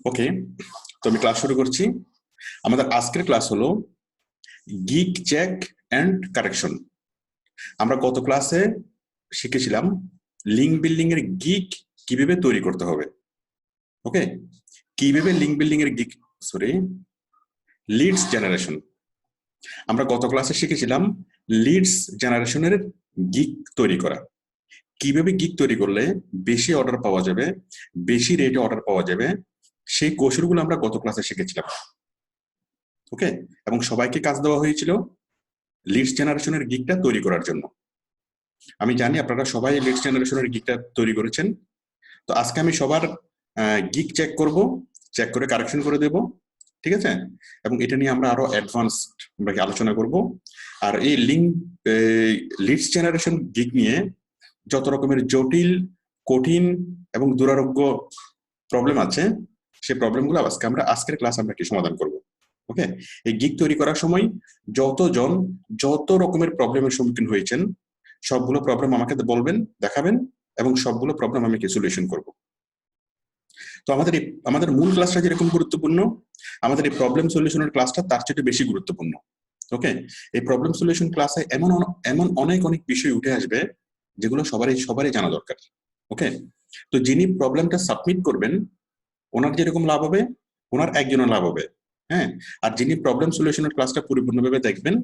ওকে, তো আমি ক্লাস শুরু করছি। আমাদের আজকের ক্লাস হলো গিগ চেক অ্যান্ড কারেকশন। আমরা গত ক্লাসে শিখেছিলাম লিঙ্ক বিল্ডিং এর গিগ কিভাবে তৈরি করতে হবে। ওকে, কিভাবে লিঙ্ক বিল্ডিং এর গিগ লিডস জেনারেশন। আমরা গত ক্লাসে শিখেছিলাম লিডস জেনারেশনের গিগ তৈরি করা। কিভাবে গিগ তৈরি করলে বেশি অর্ডার পাওয়া যাবে, বেশি রেটে অর্ডার পাওয়া যাবে, সেই কৌশলগুলো আমরা গত ক্লাসে শিখেছিলাম। ওকে, এবং সবাইকে কাজ দেওয়া হয়েছিল লিডস জেনারেশনের গিগটা তৈরি করার জন্য। আমি জানি আপনারা সবাই লিডস জেনারেশনের গিগটা তৈরি করেছেন। তো আজকে আমি সবার গিগ চেক করব, চেক করে কারেকশন করে দেব, ঠিক আছে? এবং এটা নিয়ে আমরা আরো অ্যাডভান্সড আলোচনা করব। আর এই লিডস জেনারেশন গিগ নিয়ে যত রকমের জটিল, কঠিন এবং দুরারোগ্য প্রবলেম আছে, সেই প্রবলেমগুলো আজকে আমরা আজকের ক্লাস আমরা কি সমাধান করব। ওকে, এই গিগ তৈরি করার সময় যতজন যত রকমের প্রবলেমের সম্মুখীন হয়েছেন সবগুলো প্রবলেম আমাকে বলবেন, দেখাবেন, এবং সবগুলো প্রবলেম আমি কি সলিউশন করব। তো আমাদের মূল ক্লাসটা যেরকম গুরুত্বপূর্ণ, আমাদের এই প্রবলেম সলিউশনের ক্লাসটা তার চেয়ে বেশি গুরুত্বপূর্ণ। ওকে, এই প্রবলেম সলিউশন ক্লাসে এমন অনেক বিষয় উঠে আসবে যেগুলো সবারই জানা দরকার। ওকে, তো যিনি প্রবলেমটা সাবমিট করবেন ওনার যেরকম লাভ হবে, ওনার একজনের লাভ হবে। হ্যাঁ, আর যিনি প্রবলেম সলিউশনের ক্লাসটা পরিপূর্ণভাবে দেখবেন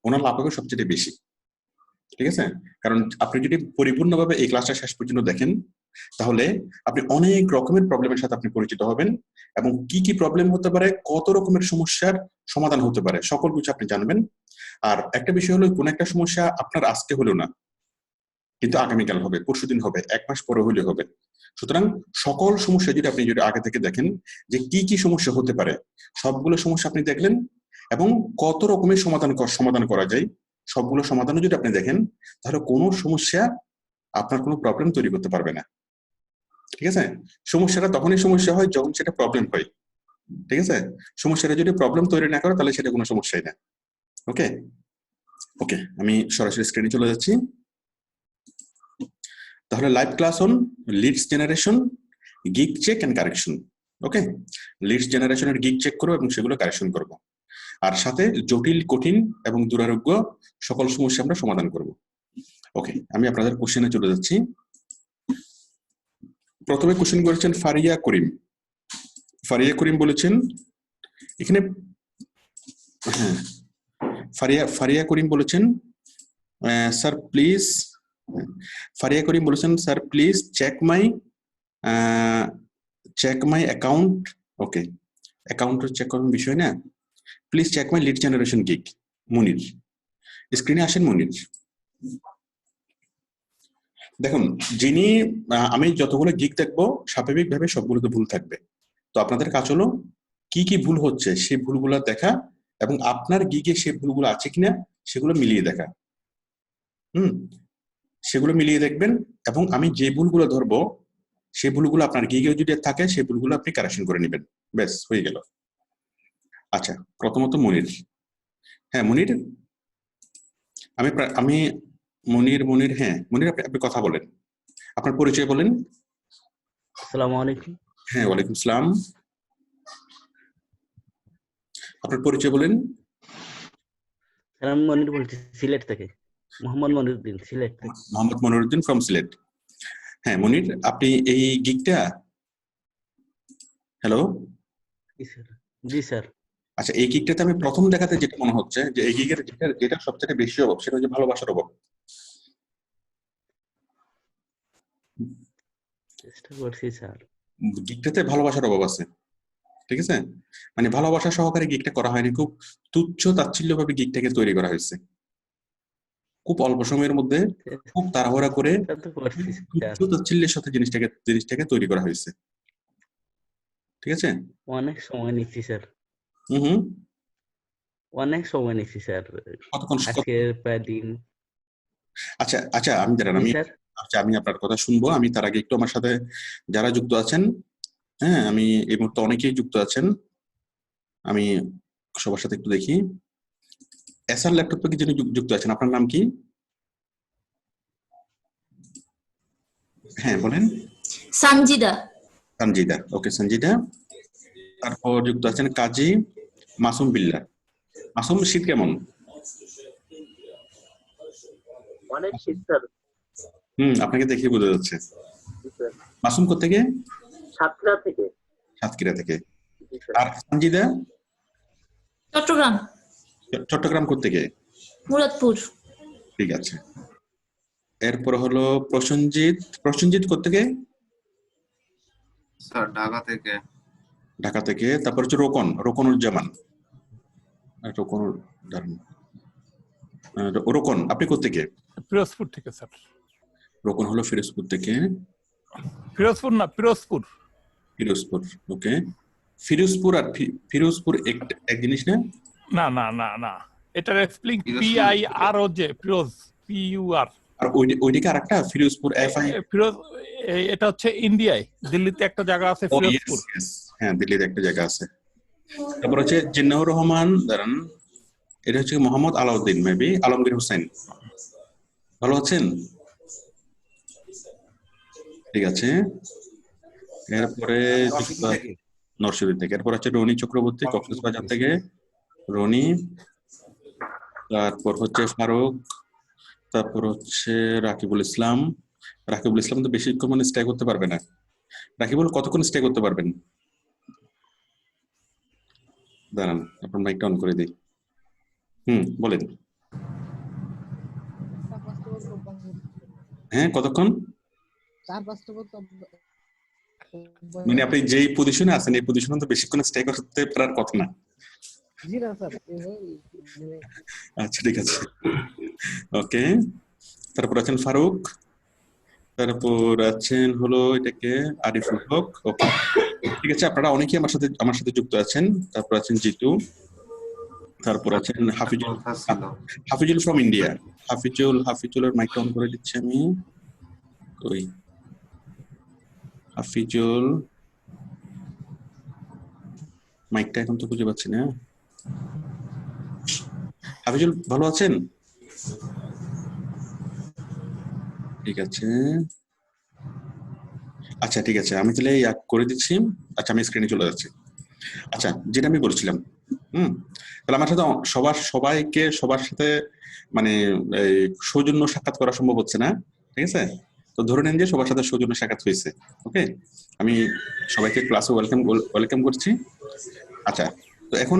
ওনার লাভ হবে সবচেয়ে বেশি। ঠিক আছে, কারণ আপনি যদি পরিপূর্ণভাবে এই ক্লাসটা শেষ পর্যন্ত দেখেন তাহলে আপনি অনেক রকমের প্রবলেমের সাথে আপনি পরিচিত হবেন, এবং কি কি প্রবলেম হতে পারে, কত রকমের সমস্যার সমাধান হতে পারে, সকল কিছু আপনি জানবেন। আর একটা বিষয় হলো, কোন একটা সমস্যা আপনার আজকে হলো না, কিন্তু আগামীকাল হবে, পরশুদিন হবে, এক মাস পরে হলে হবে। সুতরাং সকল সমস্যা যদি আগে থেকে দেখেন যে কি কি সমস্যা হতে পারে, সবগুলো সমস্যা আপনি দেখলেন, এবং কত রকমের সমাধান করা যায় সবগুলো সমাধানও যদি আপনি দেখেন, তাহলে কোনো সমস্যা আপনার কোনো প্রবলেম তৈরি করতে পারবে না। ঠিক আছে, সমস্যাটা তখনই সমস্যা হয় যখন সেটা প্রবলেম হয়। ঠিক আছে, সমস্যাটা যদি প্রবলেম তৈরি না করে তাহলে সেটা কোনো সমস্যাই না। ওকে ওকে, আমি সরাসরি স্ক্রিনে চলে যাচ্ছি। তাহলে live class on leads generation, gig check and correction. Okay, leads জেনারেশনের গিগ চেক করবো এবং সেগুলো কারেকশন করব, আর সাথে জটিল, কঠিন এবং দুরারোগ্য সকল সমস্যা আমরা সমাধান করব। ওকে, আমি আপনাদের কোশ্চেনে চলে যাচ্ছি। প্রথমে কোশ্চেন করেছেন ফারিয়া করিম। ফারিয়া করিম বলেছেন এখানে, হ্যাঁ, ফারিয়া করিম বলেছেন স্যার প্লিজ, ফারিয়া করিম বলেছেন sir please check my account. Okay, account check করার বিষয় না, please check my lead generation gig. Monir, স্ক্রিনে আসেন মনির। দেখুন, আমি যতগুলো গিগ দেখবো স্বাভাবিকভাবে সবগুলোতে ভুল থাকবে। তো আপনাদের কাজ হলো কি কি ভুল হচ্ছে সেই ভুলগুলো দেখা, এবং আপনার গিগে সেই ভুলগুলো আছে কিনা সেগুলো মিলিয়ে দেখা। সেগুলো মিলিয়ে দেখবেন, এবং আমি যে ভুলগুলো ধরবো সেই ভুলগুলো আপনার গিগে যদি থাকে সেই ভুলগুলো আপনি কারেকশন করে নেবেন, ব্যাস হয়ে গেল। আচ্ছা, প্রথমত মনির। হ্যাঁ মনির, আমি মনির, হ্যাঁ মনির, আপনি কথা বলেন, আপনার পরিচয় বলেন। আসসালামু আলাইকুম। হ্যাঁ, ওয়ালাইকুম আসসালাম। আপনার পরিচয় বলেন। আমি মনির বলছি, সিলেট থেকে। মোহাম্মদ মনিরউদ্দিন, সিলেট থেকে। মোহাম্মদ মনিরউদ্দিন ফ্রম সিলেট। হ্যাঁ মনির, আপনি এই গিগটা, হ্যালো, জি স্যার। আচ্ছা, এই গিগটাতে আমি প্রথম দেখাতে যেটা মনে হচ্ছে যে এই গিগের যেটা সবচেয়ে বেশি অভাব সেটা হচ্ছে ভালোবাসার অভাব। চেষ্টা করছি স্যার। গিগটাতে ভালোবাসার অভাব আছে, ঠিক আছে? মানে ভালোবাসা সহকারে গিগটা করা হয়নি, খুব তুচ্ছ তাচ্ছিল্য ভাবে গিগটাকে তৈরি করা হয়েছে, খুব অল্প সময়ের মধ্যে, খুব তাড়াহুড়া করে, তুচ্ছ তাচ্ছিল্যের সাথে জিনিসটাকে তৈরি করা হয়েছে। ঠিক আছে, অনেক সময় নিচ্ছি স্যার। হুম, অনেক সময় নিচ্ছি স্যার, আজকে প্রায় দিন। আচ্ছা আচ্ছা, আমি আপনার কথা শুনবো। আমি তার আগে একটু আমার সাথে যারা যুক্ত আছেন, হ্যাঁ আমি এই মুহূর্তে অনেকেই যুক্ত আছেন, আমি সবার সাথে একটু দেখি। এসআর ল্যাপটপ থেকে যিনি যুক্ত আছেন, আপনার নাম কি? হ্যাঁ বলেন। সঞ্জিদা। সঞ্জিদা, ওকে সঞ্জিদা। তারপর যুক্ত আছেন কাজী মাসুম বিল্লাহ। মাসুম, শীত কেমন? অনেক শীত স্যার। আপনাকে দেখে বোঝা যাচ্ছে। জি স্যার। মাসুম কোত্থেকে? সাতক্ষীরা থেকে। সাতক্ষীরা থেকে। জি স্যার। আর সঞ্জিদা? চট্টগ্রাম। চট্টগ্রাম কোত্থেকে? মুরাদপুর। ঠিক আছে। এরপর হলো প্রসেনজিৎ। প্রসেনজিৎ কোত্থেকে? স্যার ঢাকা থেকে। ঢাকা থেকে। তারপর হচ্ছে রোকনুজ্জামান। রোকন, আপনি কোত্থেকে? পিরোজপুর থেকে স্যার। রোকন হলো ফিরোজপুর থেকে। পিরোজপুর না, পিরোজপুর। ফিরোজপুর, ওকে। ফিরোজপুর আর ফিরোজপুর এক জিনিস না? না না না না, এটার স্পেলিং PIROJ, পিরোজ, PUR। আর ওইদিকে আরেকটা ফিরোজপুর FI। ফিরোজ, এটা হচ্ছে ইন্ডিয়ায়, দিল্লিতে একটা জায়গা আছে ফিরোজপুর। হ্যাঁ, দিল্লিতে একটা জায়গা আছে। তারপর হচ্ছে জিন্নাহুর রহমান, দাঁড়ান, এটা হচ্ছে মোহাম্মদ আলাউদ্দিন, মেবি আলমগীর হোসেন। ভালো আছেন? ঠিক আছে। এরপরে নরসিংদী থেকে। এরপর হচ্ছে রনি চক্রবর্তী, কক্সবাজার থেকে। রনি। তারপর হচ্ছে ফারুক। তারপর হচ্ছে রাকিবুল ইসলাম। রাকিবুল ইসলাম তো বেশিক্ষণ মানে স্টে করতে পারবে না। রাকিবুল, কতক্ষণ স্টে করতে পারবেন? দাঁড়ান, আপনার মাইকটা অন করে দিই। বলেন। হ্যাঁ, কতক্ষণ? মানে আপনি যেই পজিশনে আছেন এই পজিশনে তো বেশিক্ষণ স্টে করতে পারার কথা না। আচ্ছা, ঠিক আছে, ওকে। তারপর আছেন ফারুক। তারপর আছেন হলো এটাকে আরিফুল হক, ওকে। ঠিক আছে, আপনারা অনেকেই আমার সাথে যুক্ত আছেন। তারপর আছেন জিতু। তারপর আছেন হাফিজুল ফ্রম ইন্ডিয়া। হাফিজুলের মাইকটা অন করে দিচ্ছি আমি। ওই হাফিজুল, মাইকটা এখন তো খুঁজে পাচ্ছি না। হাফিজুল, ভালো আছেন? ঠিক আছে, আচ্ছা ঠিক আছে, আমি তাহলে করে দিচ্ছি। আচ্ছা, আমি স্ক্রিনে চলে যাচ্ছি। আচ্ছা, যেটা আমি বলছিলাম, তাহলে আমার সাথে সবার সাথে মানে সৌজন্য সাক্ষাৎ করা সম্ভব হচ্ছে না, ঠিক আছে? তো ধরে নেন যে সবার সাথে সৌজন্য সাক্ষাৎ হয়েছে, ওকে। আমি সবাইকে ক্লাসে ওয়েলকাম করছি। আচ্ছা, তো এখন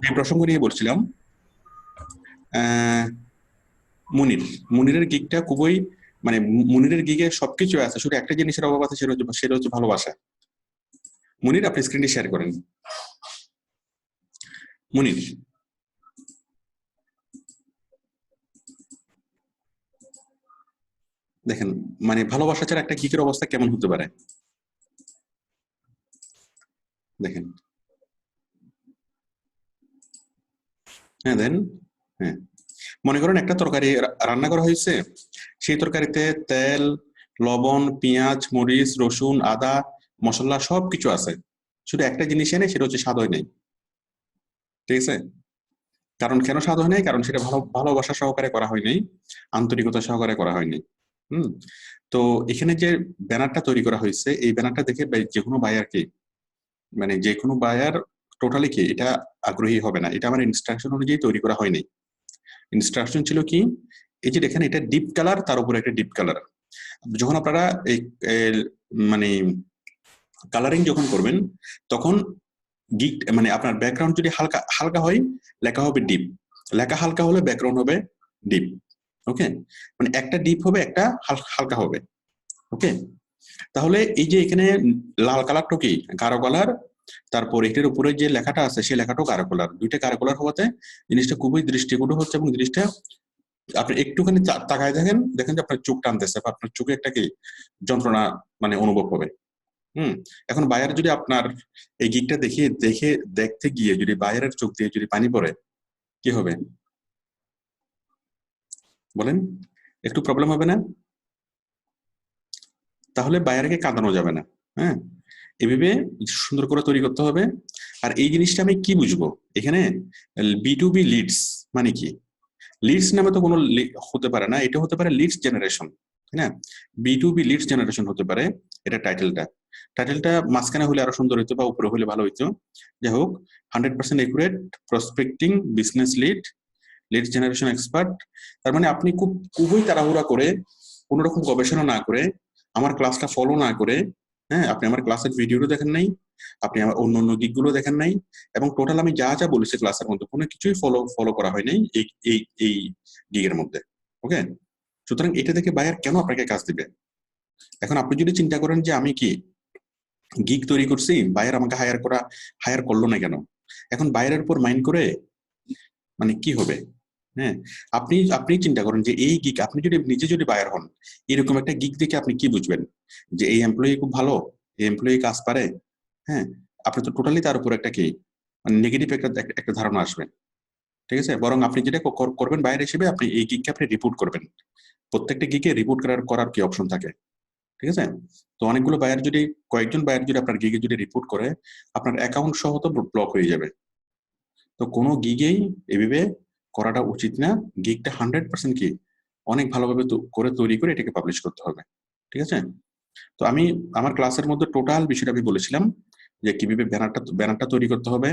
যে প্রসঙ্গ নিয়ে বলছিলাম, মুনিরের গিকটা খুবই মানে মুনিরের গিগে সবকিছু আছে, শুধু একটা জিনিসের অভাব আছে, সেটা হচ্ছে ভালোবাসা। মুনির, আপনি স্ক্রিনটি শেয়ার করেন। মুনির, দেখেন মানে ভালোবাসা ছাড়া একটা গিকের অবস্থা কেমন হতে পারে দেখেন। হ্যাঁ, দেন। হ্যাঁ, মনে করেন একটা তরকারি রান্না করা হয়েছে, সেই তরকারিতে তেল, লবণ, পেঁয়াজ, মরিচ, রসুন, আদা, মশলা সবকিছু আছে, শুধু একটা জিনিস এনে সেটা হচ্ছে স্বাদ হয় নাই, ঠিক আছে? কারণ কেন স্বাদ হয় নাই? কারণ সেটা ভালোবাসা সহকারে করা হয়নি, আন্তরিকতা সহকারে করা হয়নি। তো এখানে যে ব্যানারটা তৈরি করা হয়েছে, এই ব্যানারটা দেখে যেকোনো বায়ারকে মানে যেকোনো বায়ার টোটালি কি এটা আগ্রহী হবে না। এটা আমার ইনস্ট্রাকশন অনুযায়ী তৈরি করা হয়নি। ইনস্ট্রাকশন ছিল কি, এই যে দেখেন এটা ডিপ কালার, তার উপরে একটা ডিপ কালার। যখন আপনারা এই মানে কালারিং যখন করবেন, তখন গিক মানে আপনার ব্যাকগ্রাউন্ড যদি হালকা হয়, লেখা হবে ডিপ, লেখা হালকা হলে ব্যাকগ্রাউন্ড হবে ডিপ, ওকে। মানে একটা ডিপ হবে, একটা হালকা হবে, ওকে। তাহলে এই যে এখানে লাল কালারটা কি গাঢ় কালার, তারপর এটার উপরে যে লেখাটা আছে সেই লেখাটাও গাঢ় কালার, দুইটা গাঢ় কালার হওয়াতে জিনিসটা খুবই দৃষ্টিকটু হচ্ছে, এবং জিনিসটা আপনি একটুখানি তাকায় দেখেন যে আপনার চোখ টানতেছে, বা আপনার চোখে একটা কি যন্ত্রণা মানে অনুভব হবে। এখন বায়ার যদি আপনার এই গিকটা দেখতে গিয়ে যদি বায়ারের চোখ দিয়ে যদি পানি পড়ে, কি হবে বলেন? একটু প্রবলেম হবে না? তাহলে বায়ারকে কাঁদানো যাবে না। হ্যাঁ, এভাবে সুন্দর করে তৈরি করতে হবে। আর এই জিনিসটা আমি কি বুঝবো এখানে? B2B লিডস মানে কি? লিডস নামে তো কোনো হতে পারে না, এটা হতে পারে লিডস জেনারেশন, তাই না? B2B লিডস জেনারেশন হতে পারে এটা টাইটেলটা। টাইটেলটা মাঝখানে হলে আরো সুন্দর হইতো বা উপরে হলে ভালো হইতো। যাই হোক, 100% accurate prospecting business lead generation expert. তার মানে আপনি খুবই তাড়াহুড়া করে, কোনো রকম গবেষণা না করে, আমার ক্লাসটা ফলো না করে, হ্যাঁ, আপনি আমার ক্লাসের ভিডিওটা দেখেন নাই, আপনি আমার অন্য অন্য গিকগুলো দেখেন নাই, এবং টোটাল আমি যা যা বলেছি ক্লাসের মধ্যে কোনো কিছুই ফলো করা হয় নাই এই গিগের মধ্যে। ওকে, সুতরাং এটা দেখে বায়ার কেন আপনাকে কাজ দিবে? এখন আপনি যদি চিন্তা করেন যে আমি কি গিগ তৈরি করছি, বায়ার আমাকে হায়ার করলো না কেন, এখন বায়ারের উপর মাইন্ড করে মানে কি হবে? হ্যাঁ, আপনি চিন্তা করেন যে এই গিগ, আপনি যদি নিজে যদি বায়ার হন, এরকম একটা গিগ দেখে আপনি কি বুঝবেন? যে এই এমপ্লয়ি খুব ভালো, এই এমপ্লয়ি কাজ পারে। হ্যাঁ, আপনি তো টোটালি তার উপর একটা কি মানে নেগেটিভ একটা ধারণা আসবে। ঠিক আছে, বরং আপনি যেটা করবেন বায়ার হিসেবে, আপনি এই গিগকে আপনি রিপোর্ট করবেন। প্রত্যেকটা গিগে রিপোর্ট করার কি অপশন থাকে, ঠিক আছে? তো অনেকগুলো বায়ার যদি, কয়েকজন বায়ার যদি আপনার গিগে যদি রিপোর্ট করে, আপনার অ্যাকাউন্ট সহ তো ব্লক হয়ে যাবে। তো কোনো গিগেই এভাবে করাটা উচিত না। গিগটা 100% কি অনেক ভালোভাবে করে তৈরি করে এটাকে পাবলিশ করতে হবে, ঠিক আছে? তো আমি আমার ক্লাসের মধ্যে টোটাল বিষয়টা আমি বলেছিলাম যে কিভাবে ব্যানারটা তৈরি করতে হবে,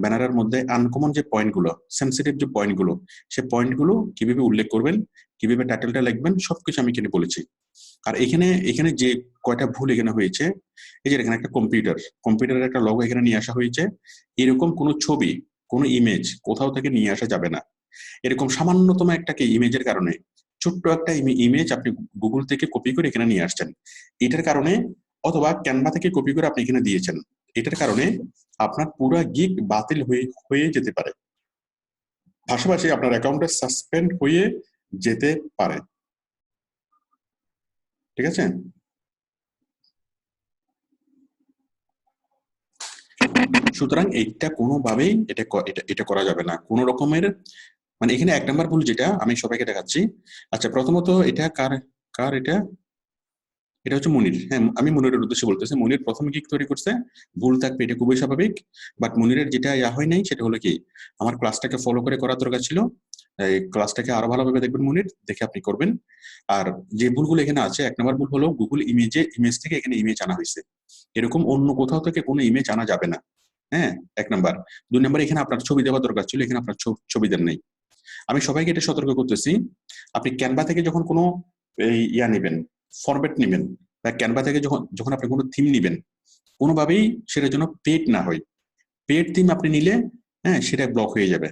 ব্যানারের মধ্যে আনকমন যে পয়েন্টগুলো, সেন্সিটিভ যে পয়েন্টগুলো, সেই পয়েন্টগুলো কিভাবে উল্লেখ করবেন, কিভাবে টাইটেলটা লিখবেন, সবকিছু আমি এখানে বলেছি। আর এখানে যে কয়টা ভুল এখানে হয়েছে, এই যে এখানে একটা কম্পিউটারের একটা লগো এখানে নিয়ে আসা হয়েছে। এরকম কোনো ছবি, কোনো ইমেজ কোথাও থেকে নিয়ে আসা যাবে না। এরকম সামান্যতম একটা ইমেজের কারণে, ছোট্ট একটা ইমেজ আপনি গুগল থেকে কপি করে এখানে নিয়ে আসছেন, এটার কারণে, অথবা ক্যানভা থেকে কপি করে আপনি এখানে দিয়েছেন, এটার কারণে আপনার পুরো গিগ বাতিল হয়ে যেতে পারে। পাশাপাশি আপনার অ্যাকাউন্টে সাসপেন্ড হয়ে যেতে পারে, ঠিক আছে? সুতরাং এইটা কোনোভাবেই এটা করা যাবে না, কোনো রকমের। মানে এখানে 1 নম্বর ভুল যেটা আমি সবাইকে দেখাচ্ছি। আচ্ছা, প্রথমত এটা কার এটা হচ্ছে মনির। হ্যাঁ, আমি মনিরের উদ্দেশ্যে বলতেছি। মনির প্রথম গিগ তৈরি করছে, ভুল থাকবে, এটা খুবই স্বাভাবিক। বাট মনিরের যেটা হয় নাই সেটা হলো কি, আমার ক্লাসটাকে ফলো করে করার দরকার ছিল। এই ক্লাসটাকে আরো ভালোভাবে দেখবেন মনির, দেখে আপনি করবেন। আর যে ভুলগুলো এখানে আছে, 1 নম্বর ভুল হলো গুগল ইমেজ থেকে এখানে ইমেজ আনা হয়েছে। এরকম অন্য কোথাও থেকে কোনো ইমেজ আনা যাবে না। হ্যাঁ, 1 নম্বর। 2 নম্বর, এখানে আপনার ছবি দেওয়া দরকার ছিল, এখানে আপনার ছবি দেন নাই। আমি সবাইকে এটা সতর্ক করতেছি, আপনি ক্যানভা থেকে যখন কোনো নেবেন, ফরম্যাট নেবেন, বা ক্যানভা থেকে যখন আপনি কোনো থিম নেবেন, কোনোভাবেই সেটার জন্য পেড না হয়। পেড থিম আপনি নিলে, হ্যাঁ, সেটা ব্লক হয়ে যাবে।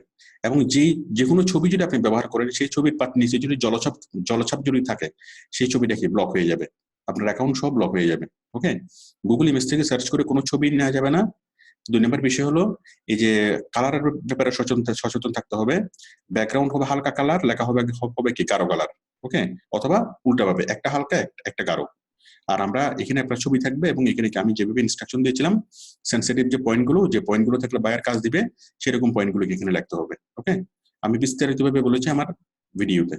এবং যে কোনো ছবি যদি আপনি ব্যবহার করেন, সেই ছবির নিচে যদি জলছাপ যদি থাকে, সেই ছবিটা কি ব্লক হয়ে যাবে, আপনার অ্যাকাউন্ট সব ব্লক হয়ে যাবে। ওকে, গুগল ইমেজ থেকে সার্চ করে কোনো ছবি নেওয়া যাবে না। 2 নম্বর বিষয় হলো এই যে কালারের ব্যাপারে সচেতন থাকতে হবে। ব্যাকগ্রাউন্ড হবে হালকা কালার, লেখা হবে কি গাঢ় কালার। ওকে, অথবা উল্টাভাবে একটা হালকা একটা গাঢ়। আর আমরা এখানে একটা ছবি থাকবে, এবং এখানে আমি যেভাবে ইনস্ট্রাকশন দিয়েছিলাম, সেন্সিটিভ যে পয়েন্টগুলো থাকলে বায়ার কাজ দিবে, সেরকম পয়েন্টগুলোকে এখানে লিখতে হবে। ওকে, আমি বিস্তারিতভাবে বলেছি আমার ভিডিওতে।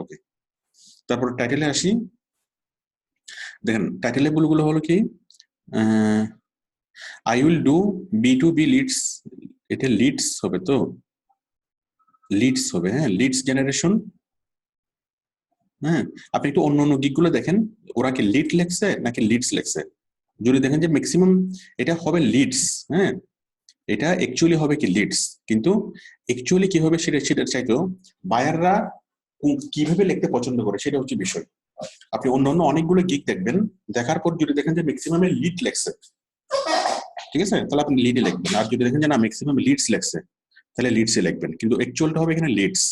ওকে, তারপর টাইটেলে আসি। দেখেন, টাইটেলের ভুলগুলো হলো কি, I will do B2B leads, এটা লিডস হবে, তো লিডস হবে। হ্যাঁ, লিডস জেনারেশন। হ্যাঁ, আপনি একটু অন্য গিকগুলো দেখেন, ওরা কি লিড লেখছে নাকি লিডস লেখছে। যদি দেখেন যে ম্যাক্সিমাম এটা হবে লিডস, হ্যাঁ, এটা অ্যাকচুয়ালি হবে কি লিডস, কিন্তু অ্যাকচুয়ালি কি হবে সেটার চাইতেও বায়াররা কিভাবে লিখতে পছন্দ করে সেটা হচ্ছে বিষয়। আপনি অন্য অনেকগুলো গিক দেখবেন, দেখার পর যদি দেখেন যে ম্যাক্সিমামে লিড লেখছে, ঠিক আছে, তাহলে আপনি লিডে লিখবেন। আর যদি দেখেন যে না ম্যাক্সিমাম লিডস লেখছে, তাহলে লিডসে লিখবেন, কিন্তু অ্যাকচুয়ালটা হবে এখানে লিডস।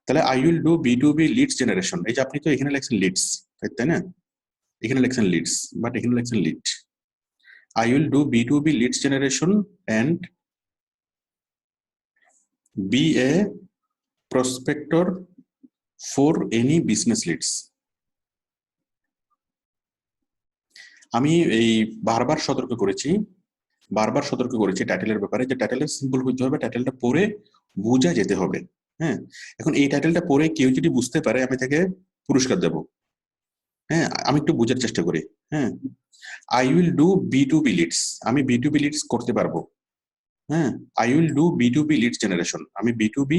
তাহলে I will do B2B leads generation, এই যে আপনি তো এখানে লেখছেন লিডস, তাই না, এখানে লেখছেন লিডস, বাট এখানে লেখছেন lead. I will do B2B leads generation and be a prospector for any business leads. আমি এই বারবার সতর্ক করেছি টাইটেলের ব্যাপারে, যে টাইটেলটা সিম্পল হইতে হবে, টাইটেলটা পড়ে বোঝা যেতে হবে। হ্যাঁ, এখন এই টাইটেলটা পড়ে কেউ যদি বুঝতে পারে, আমি তাকে পুরস্কার দেব। হ্যাঁ, আমি একটু বোঝার চেষ্টা করি। হ্যাঁ, I will do B2B Leeds, আমি B2B লিডস করতে পারবো। হ্যাঁ, I will do B2B leads generation, আমি B2B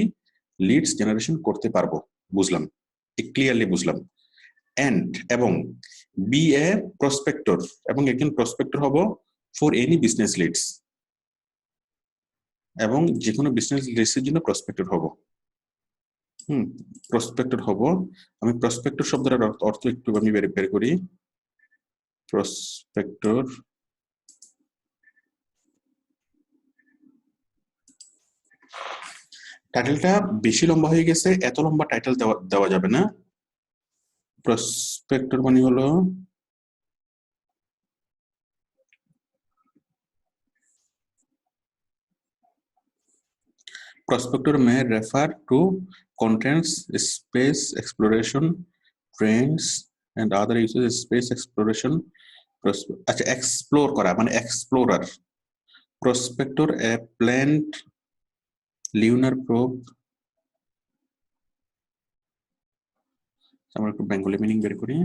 লিডস জেনারেশন করতে পারবো। বুঝলাম, ক্লিয়ারলি বুঝলাম। এবং বি এ প্রসপেক্টর, এবং একজন প্রসপেক্টর হব ফর এনি বিজনেস লিডস, এবং যে কোনো বিজনেস লিডসের জন্য প্রসপেক্টর হব। প্রসপেক্টর হব। আমি প্রসপেক্টর শব্দটার অর্থ একটু আমি বের করি। প্রসপেক্টর টাইটেলটা বেশি লম্বা হয়ে গেছে, এত লম্বা টাইটেল দেওয়া যাবে না। প্রসপেক্টর মানে হলো prospector may refer to contents, space exploration, trends and other uses space exploration. আচ্ছা, এক্সপ্লোর করা মানে explorer. prospector a planned lunar probe, আমরা একটু বেঙ্গলি মিনিং বের করি।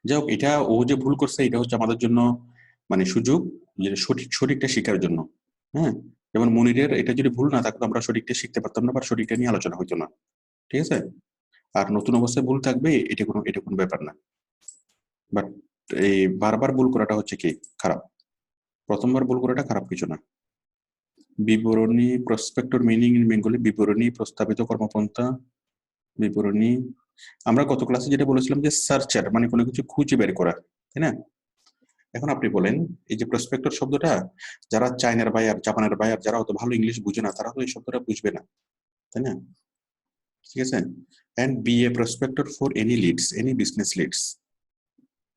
যাই হোক, এটা ও যে ভুল করছে এটা হচ্ছে আমাদের জন্য মানে সুযোগ যে সঠিকটা শেখার জন্য। হ্যাঁ, যেমন মনিরের এটা যদি ভুল না থাকতো আমরা সঠিকটা শিখতে পারতাম না, বা সঠিকটা নিয়ে আলোচনা হইতো না। ঠিক আছে, আর নতুন অবস্থায় ভুল থাকবে এটা কোনো ব্যাপার না। বাট এই বারবার ভুল করাটা হচ্ছে কি খারাপ, প্রথমবার ভুল করাটা খারাপ কিছু না। বিবরণী, প্রসপেক্টর মিনিং ইন বেঙ্গলি বিবরণী, প্রস্তাবিত কর্মপন্থা, বিবরণী। আমরা গত ক্লাসে যেটা বলেছিলাম যে সার্চার মানে কোনো কিছু খুঁজে বের করা, তাই না? এখন আপনি বলেন এই যে প্রসপেক্টর শব্দটা যারা চায়নার বায়ার, জাপানের বায়ার, যারা অত ভালো ইংলিশ বুঝে না তারা তো এই শব্দটা বুঝবে না, তাই না? ঠিক আছে, and be a prospector for any leads, any business leads.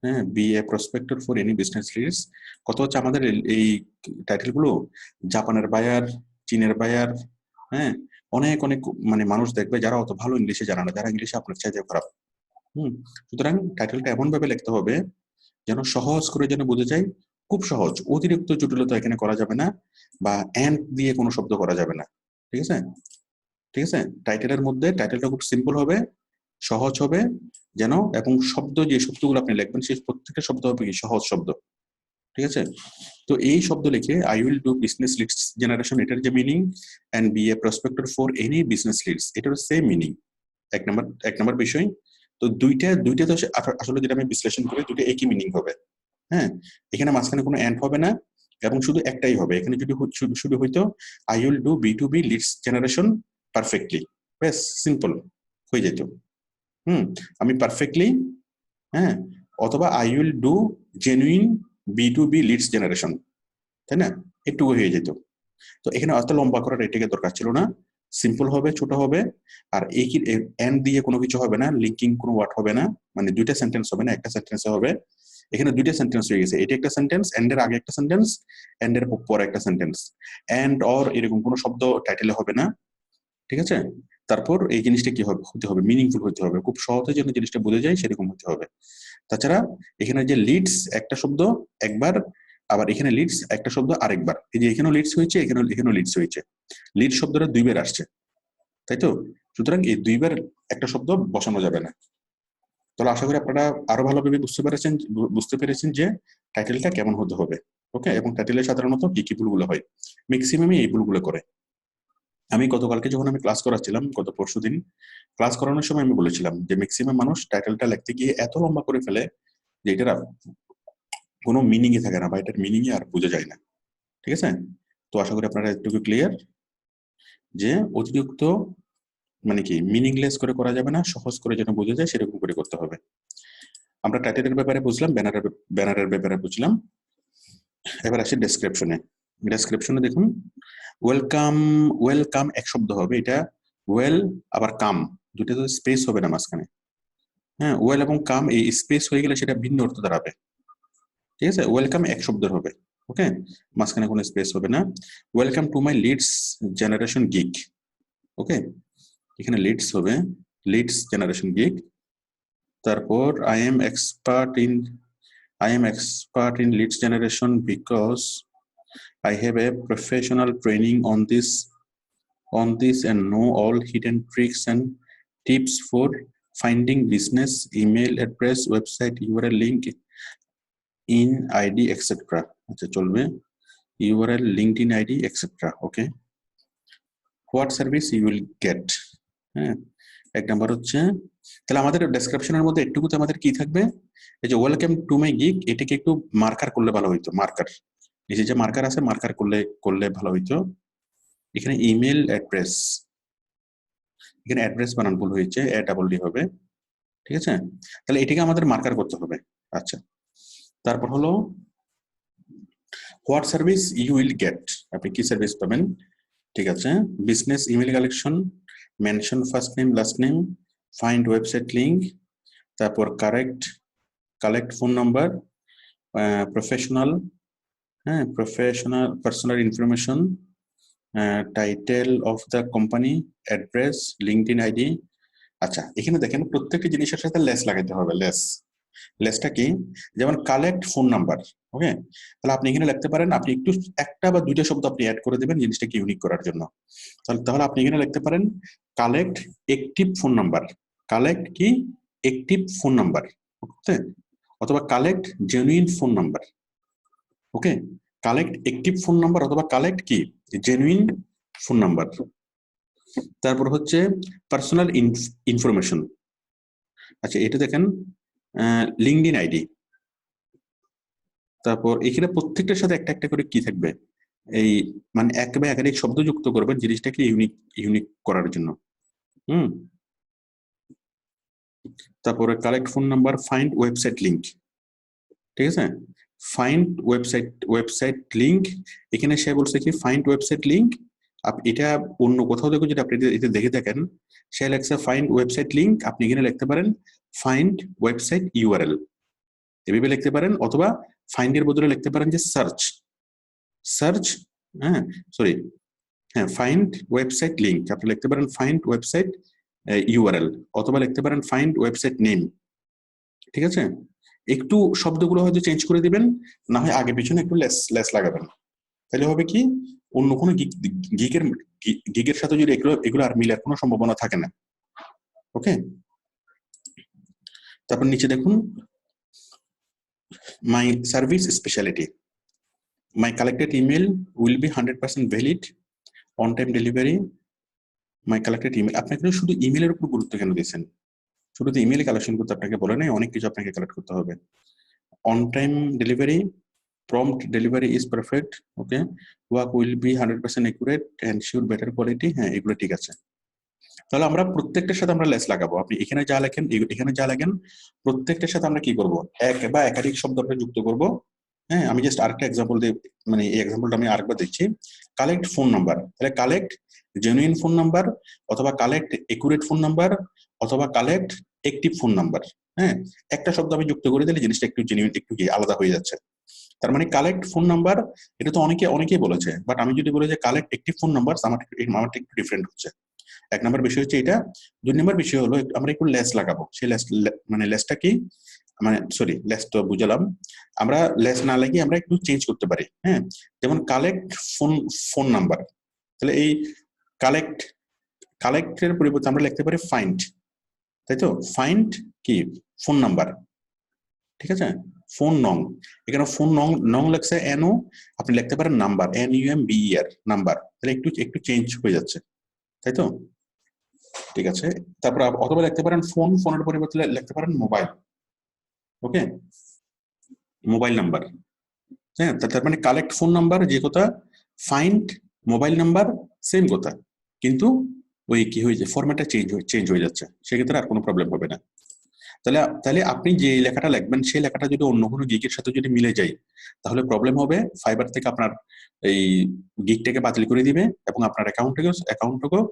হ্যাঁ, be a prospector for any business leads. কত হচ্ছে আমাদের এই টাইটেল গুলো জাপানের বায়ার, চীনের বায়ার, হ্যাঁ, অনেক অনেক মানে মানুষ দেখবে যারা অত ভালো ইংলিশে জানে না, যারা ইংলিশে আপনার চাইতে খারাপ। সুতরাং টাইটেলটা এমন ভাবে লিখতে হবে যেন সহজ করে যেন বোঝা যায়, খুব সহজ, অতিরিক্ত জটিলতা এখানে করা যাবে না, বা এন্ড দিয়ে কোনো শব্দ করা যাবে না। ঠিক আছে, ঠিক আছে, টাইটেলের মধ্যে টাইটেলটা খুব সিম্পল হবে, সহজ হবে যেন, এবং শব্দ যে শব্দগুলো আপনি লিখবেন সেই প্রত্যেকটা শব্দ হবে কি সহজ শব্দ। ঠিক আছে, তো এই শব্দ লিখে I will do business leads generation, এটার যে meaning, and be a prospector for any business leads, এটার সেম মিনিং। এক নম্বর বিষয়। তো দুইটা তো আসলে যেটা আমি বিশ্লেষণ করি দুটো একই মিনিং হবে। হ্যাঁ, এখানে মাঝখানে কোনো এন্ড হবে না, এবং শুধু একটাই হবে। এখানে যদি শুধু হইতো I will do B2B leads generation perfectly, বেশ সিম্পল হয়ে যেত। আমি পারফেক্টলি, হ্যাঁ, অথবা I will do genuine B2B leads generation, তাই না? একটুকু হয়ে যেত। তো এখানে অত লম্বা করার এটাকে দরকার ছিল না, সিম্পল হবে, ছোট হবে, আর একই এন্ড দিয়ে কোনো কিছু হবে না, লিঙ্কিং কোনো ওয়ার্ড হবে না, মানে দুইটা সেন্টেন্স হবে না, একটা সেন্টেন্স হবে। এখানে দুইটা সেন্টেন্স হয়ে গেছে, এটা একটা সেন্টেন্স, এন্ড এর আগে একটা সেন্টেন্স, এন্ড এর পরে একটা সেন্টেন্স, এন্ড অর এরকম কোনো শব্দ টাইটেলে হবে না। ঠিক আছে, তারপর এই জিনিসটা কি হবে, হতে হবে মিনিংফুল হতে হবে, খুব সহজে যেন জিনিসটা বোঝা যায় সেরকম হতে হবে। তাছাড়া এখানে যে লিডস একটা শব্দ একবার, আবার এখানে লিডস একটা শব্দ আরেকবার, এই যে এখানেও লিডস হয়েছে, এখানেও লিডস হয়েছে, লিড শব্দটা দুইবার আসছে, তাই তো? সুতরাং এই দুইবার একটা শব্দ বসানো যাবে না। তাহলে আশা করি আপনারা আরো ভালোভাবে বুঝতে পেরেছেন যে টাইটেলটা কেমন হতে হবে। ওকে, এবং টাইটেলে সাধারণত কি কি ভুলগুলো হয়, ম্যাক্সিমামই এই ভুলগুলো করে। আমি গতকালকে যখন আমি ক্লাস করাচ্ছিলাম, গত পরশুদিন ক্লাস করানোর সময় আমি বলেছিলাম যে ম্যাক্সিমাম মানুষ টাইটেলটা লিখতে গিয়ে এত লম্বা করে ফেলে যে এটার কোনো মিনিংই থাকে না, বা এটার মিনিংই আর বোঝা যায় না। ঠিক আছে, তো আশা করি আপনারা একটু ক্লিয়ার যে অতিরিক্ত মানে কি মিনিংলেস করে করা যাবে না, সহজ করে যেন বোঝা যায় সেরকম করে করতে হবে। আমরা টাইটেলের ব্যাপারে বুঝলাম, ব্যানারের ব্যাপারে বুঝলাম। এবার আসি ডেসক্রিপশনে দেখুন, ওয়েলকাম এক শব্দ হবে, এটা ওয়েল আবার কাম দুটো তো স্পেস হবে না মাঝখানে। হ্যাঁ, ওয়েল এবং কাম এই স্পেস হয়ে গেলে সেটা ভিন্ন অর্থ দাঁড়াবে। ঠিক আছে, ওয়েলকাম এক শব্দের হবে, ওকে, মাঝখানে কোনো স্পেস হবে না। Welcome to my leads generation gig, okay, এখানে লিডস হবে, লিডস জেনারেশন গিগ। তারপর I am expert in leads generation because I have a professional training on this and know all hidden tricks and tips for finding business, email address, website URL link, in ID, etc. আচ্ছা চলবে, URL, LinkedIn ID, etc. Okay. What service you will get? হ্যাঁ, এক number হচ্ছে, তাহলে আমাদের ডেসক্রিপশনের মধ্যে একটুকুতে আমাদের কি থাকবে, এই যে ওয়েলকাম টু মাই গিগ, এটাকে একটু মার্কার করলে ভালো হইতো, মার্কার, নিচে যে মার্কার আছে মার্কার করলে ভালো হইতো। এখানে ইমেল অ্যাড্রেস, এখানে অ্যাড্রেস বানান ভুল হয়েছে, ADD হবে, ঠিক আছে, তাহলে এটাকে আমাদের মার্কার করতে হবে। আচ্ছা, তারপর হলো what service you will get, আপনি কি সার্ভিস পাবেন, ঠিক আছে, business email collection, mention first name last name, find website link, তারপর কালেক্ট ফোন নাম্বার, প্রফেশনাল, হ্যাঁ, professional personal information, title of the company, address, LinkedIn ID. আচ্ছা, এখানে দেখেন প্রত্যেকটি জিনিসের সাথে লেস লাগাইতে হবে। লেসটা কি, যেমন কালেক্ট ফোন নাম্বার, ওকে, তাহলে আপনি এখানে লিখতে পারেন, আপনি একটু একটা বা দুইটা শব্দ আপনি অ্যাড করে দেবেন জিনিসটাকে ইউনিক করার জন্য। তাহলে আপনি এখানে লিখতে পারেন collect active phone number, collect কি অ্যাক্টিভ ফোন নাম্বার, ওকে, অথবা কালেক্ট জেনুইন ফোন নাম্বার, ওকে, কালেক্ট অ্যাক্টিভ ফোন নাম্বার অথবা কালেক্ট কি জেনুইন ফোন নাম্বার। তারপর হচ্ছে পার্সোনাল ইনফরমেশন, আচ্ছা এটা দেখেন লিঙ্কডইন আইডি। তারপর এখানে প্রত্যেকটার সাথে একটা একটা করে কি থাকবে, এই মানে এক বা একাধিক শব্দ যুক্ত করবেন জিনিসটাকে ইউনিক করার জন্য। তারপরে collect phone number, find website link, ঠিক আছে, ফাইন্ড ওয়েবসাইট লিঙ্ক, এখানে সে বলছে কি ফাইন্ড ওয়েবসাইট লিঙ্ক, এটা অন্য কোথাও দেখো যদি আপনি এটা দেখে থাকেন, সে লেখছে ফাইন্ড ওয়েবসাইট লিঙ্ক, আপনি এখানে লিখতে পারেন ফাইন্ড ওয়েবসাইট ইউআরএল, এভাবে লিখতে পারেন, অথবা ফাইন্ড এর বদলে লিখতে পারেন যে সার্চ, হ্যাঁ সরি, হ্যাঁ ফাইন্ড ওয়েবসাইট লিঙ্ক, আপনি লিখতে পারেন ফাইন্ড ওয়েবসাইট ইউআরএল, অথবা লিখতে পারেন ফাইন্ড ওয়েবসাইট নেম, ঠিক আছে, একটু শব্দগুলো হয়তো চেঞ্জ করে দিবেন, না হয় আগে পিছনে একটু লেস লাগাবেন, তাহলে হবে কি অন্য কোনো গিগের সাথে যদি এগুলো আর মিলার কোনো সম্ভাবনা থাকে না, ওকে। তারপর নিচে দেখুন মাই service speciality, my collected email will be 100% valid, on time delivery, my collected email, আপনাকে শুধু ইমেলের উপর গুরুত্ব কেন দিয়েছেন, শুধু তো ইমেল কালেকশন করতে আপনাকে বলে নাই, অনেক কিছু আপনাকে কালেক্ট করতে হবে। On time delivery, prompt delivery is perfect, okay, work will be 100% accurate, ensure better quality, হ্যাঁ এগুলো ঠিক আছে। তাহলে আমরা প্রত্যেকটার সাথে আমরা লেস লাগাবো, আপনি এখানে যা লেখেন এখানে যা লেখেন প্রত্যেকটার সাথে আমরা কি করব, এক বা একাধিক শব্দ আমরা যুক্ত করব। হ্যাঁ, আমি জাস্ট আরেকটা এক্সাম্পল দিই, মানে এই এক্সাম্পলটা আমি আরেকবার দিচ্ছি। কালেক্ট ফোন নাম্বার, তাহলে কালেক্ট জেনুইন ফোন নাম্বার, অথবা কালেক্ট একুরেট ফোন নাম্বার, অথবা কালেক্ট অ্যাক্টিভ ফোন নাম্বার। হ্যাঁ, একটা শব্দ আমি যুক্ত করে দিলে জিনিসটা একটু জেনুইন, একটু কি আলাদা হয়ে যাচ্ছে। তার মানে কালেক্ট ফোন নাম্বার, এটা তো অনেকেই বলেছে, বাট আমি যদি বলি যে কালেক্ট অ্যাক্টিভ ফোন নাম্বার, আমারটা একটু ডিফারেন্ট হচ্ছে। এক নম্বর বিষয় হচ্ছে এটা। দুই নম্বর বিষয় হলো আমরা একটু লেস লাগাবো, সেই মানে লেসটা কি, মানে সরি লেস তো বুঝালাম, আমরা লেস না লাগিয়ে আমরা একটু চেঞ্জ করতে পারি। হ্যাঁ, যেমন কালেক্ট ফোন নাম্বার, তাহলে এই কালেক্টের পরিবর্তে আমরা লিখতে পারি ফাইন্ড, তাই তো, ফাইন্ড কি ফোন নাম্বার, ঠিক আছে, ফোন নং, এখানে ফোন নং লেখছে এনও, আপনি লিখতে পারেন নাম্বার, NUMBER নাম্বার, তাহলে একটু চেঞ্জ হয়ে যাচ্ছে, তাই তো, ঠিক আছে। তারপর অথবা লিখতে পারেন ফোনের পরিবর্তে লিখতে পারেন মোবাইল, ওকে, মোবাইল নাম্বার। হ্যাঁ, তার মানে কালেক্ট ফোন নাম্বার যে কথা, ফাইন্ড মোবাইল নাম্বার সেম কথা, কিন্তু ওই কি হয়েছে ফরম্যাটটা চেঞ্জ হয়ে যাচ্ছে, সেক্ষেত্রে আর কোনো প্রবলেম হবে না। তাহলে আপনি যে লেখাটা লিখবেন সেই লেখাটা যদি অন্য কোনো গিগের সাথে যদি মিলে যায় তাহলে প্রবলেম হবে, ফাইবার থেকে আপনার এই গিগটাকে বাতিল করে দিবে এবং আপনার অ্যাকাউন্টটাকেও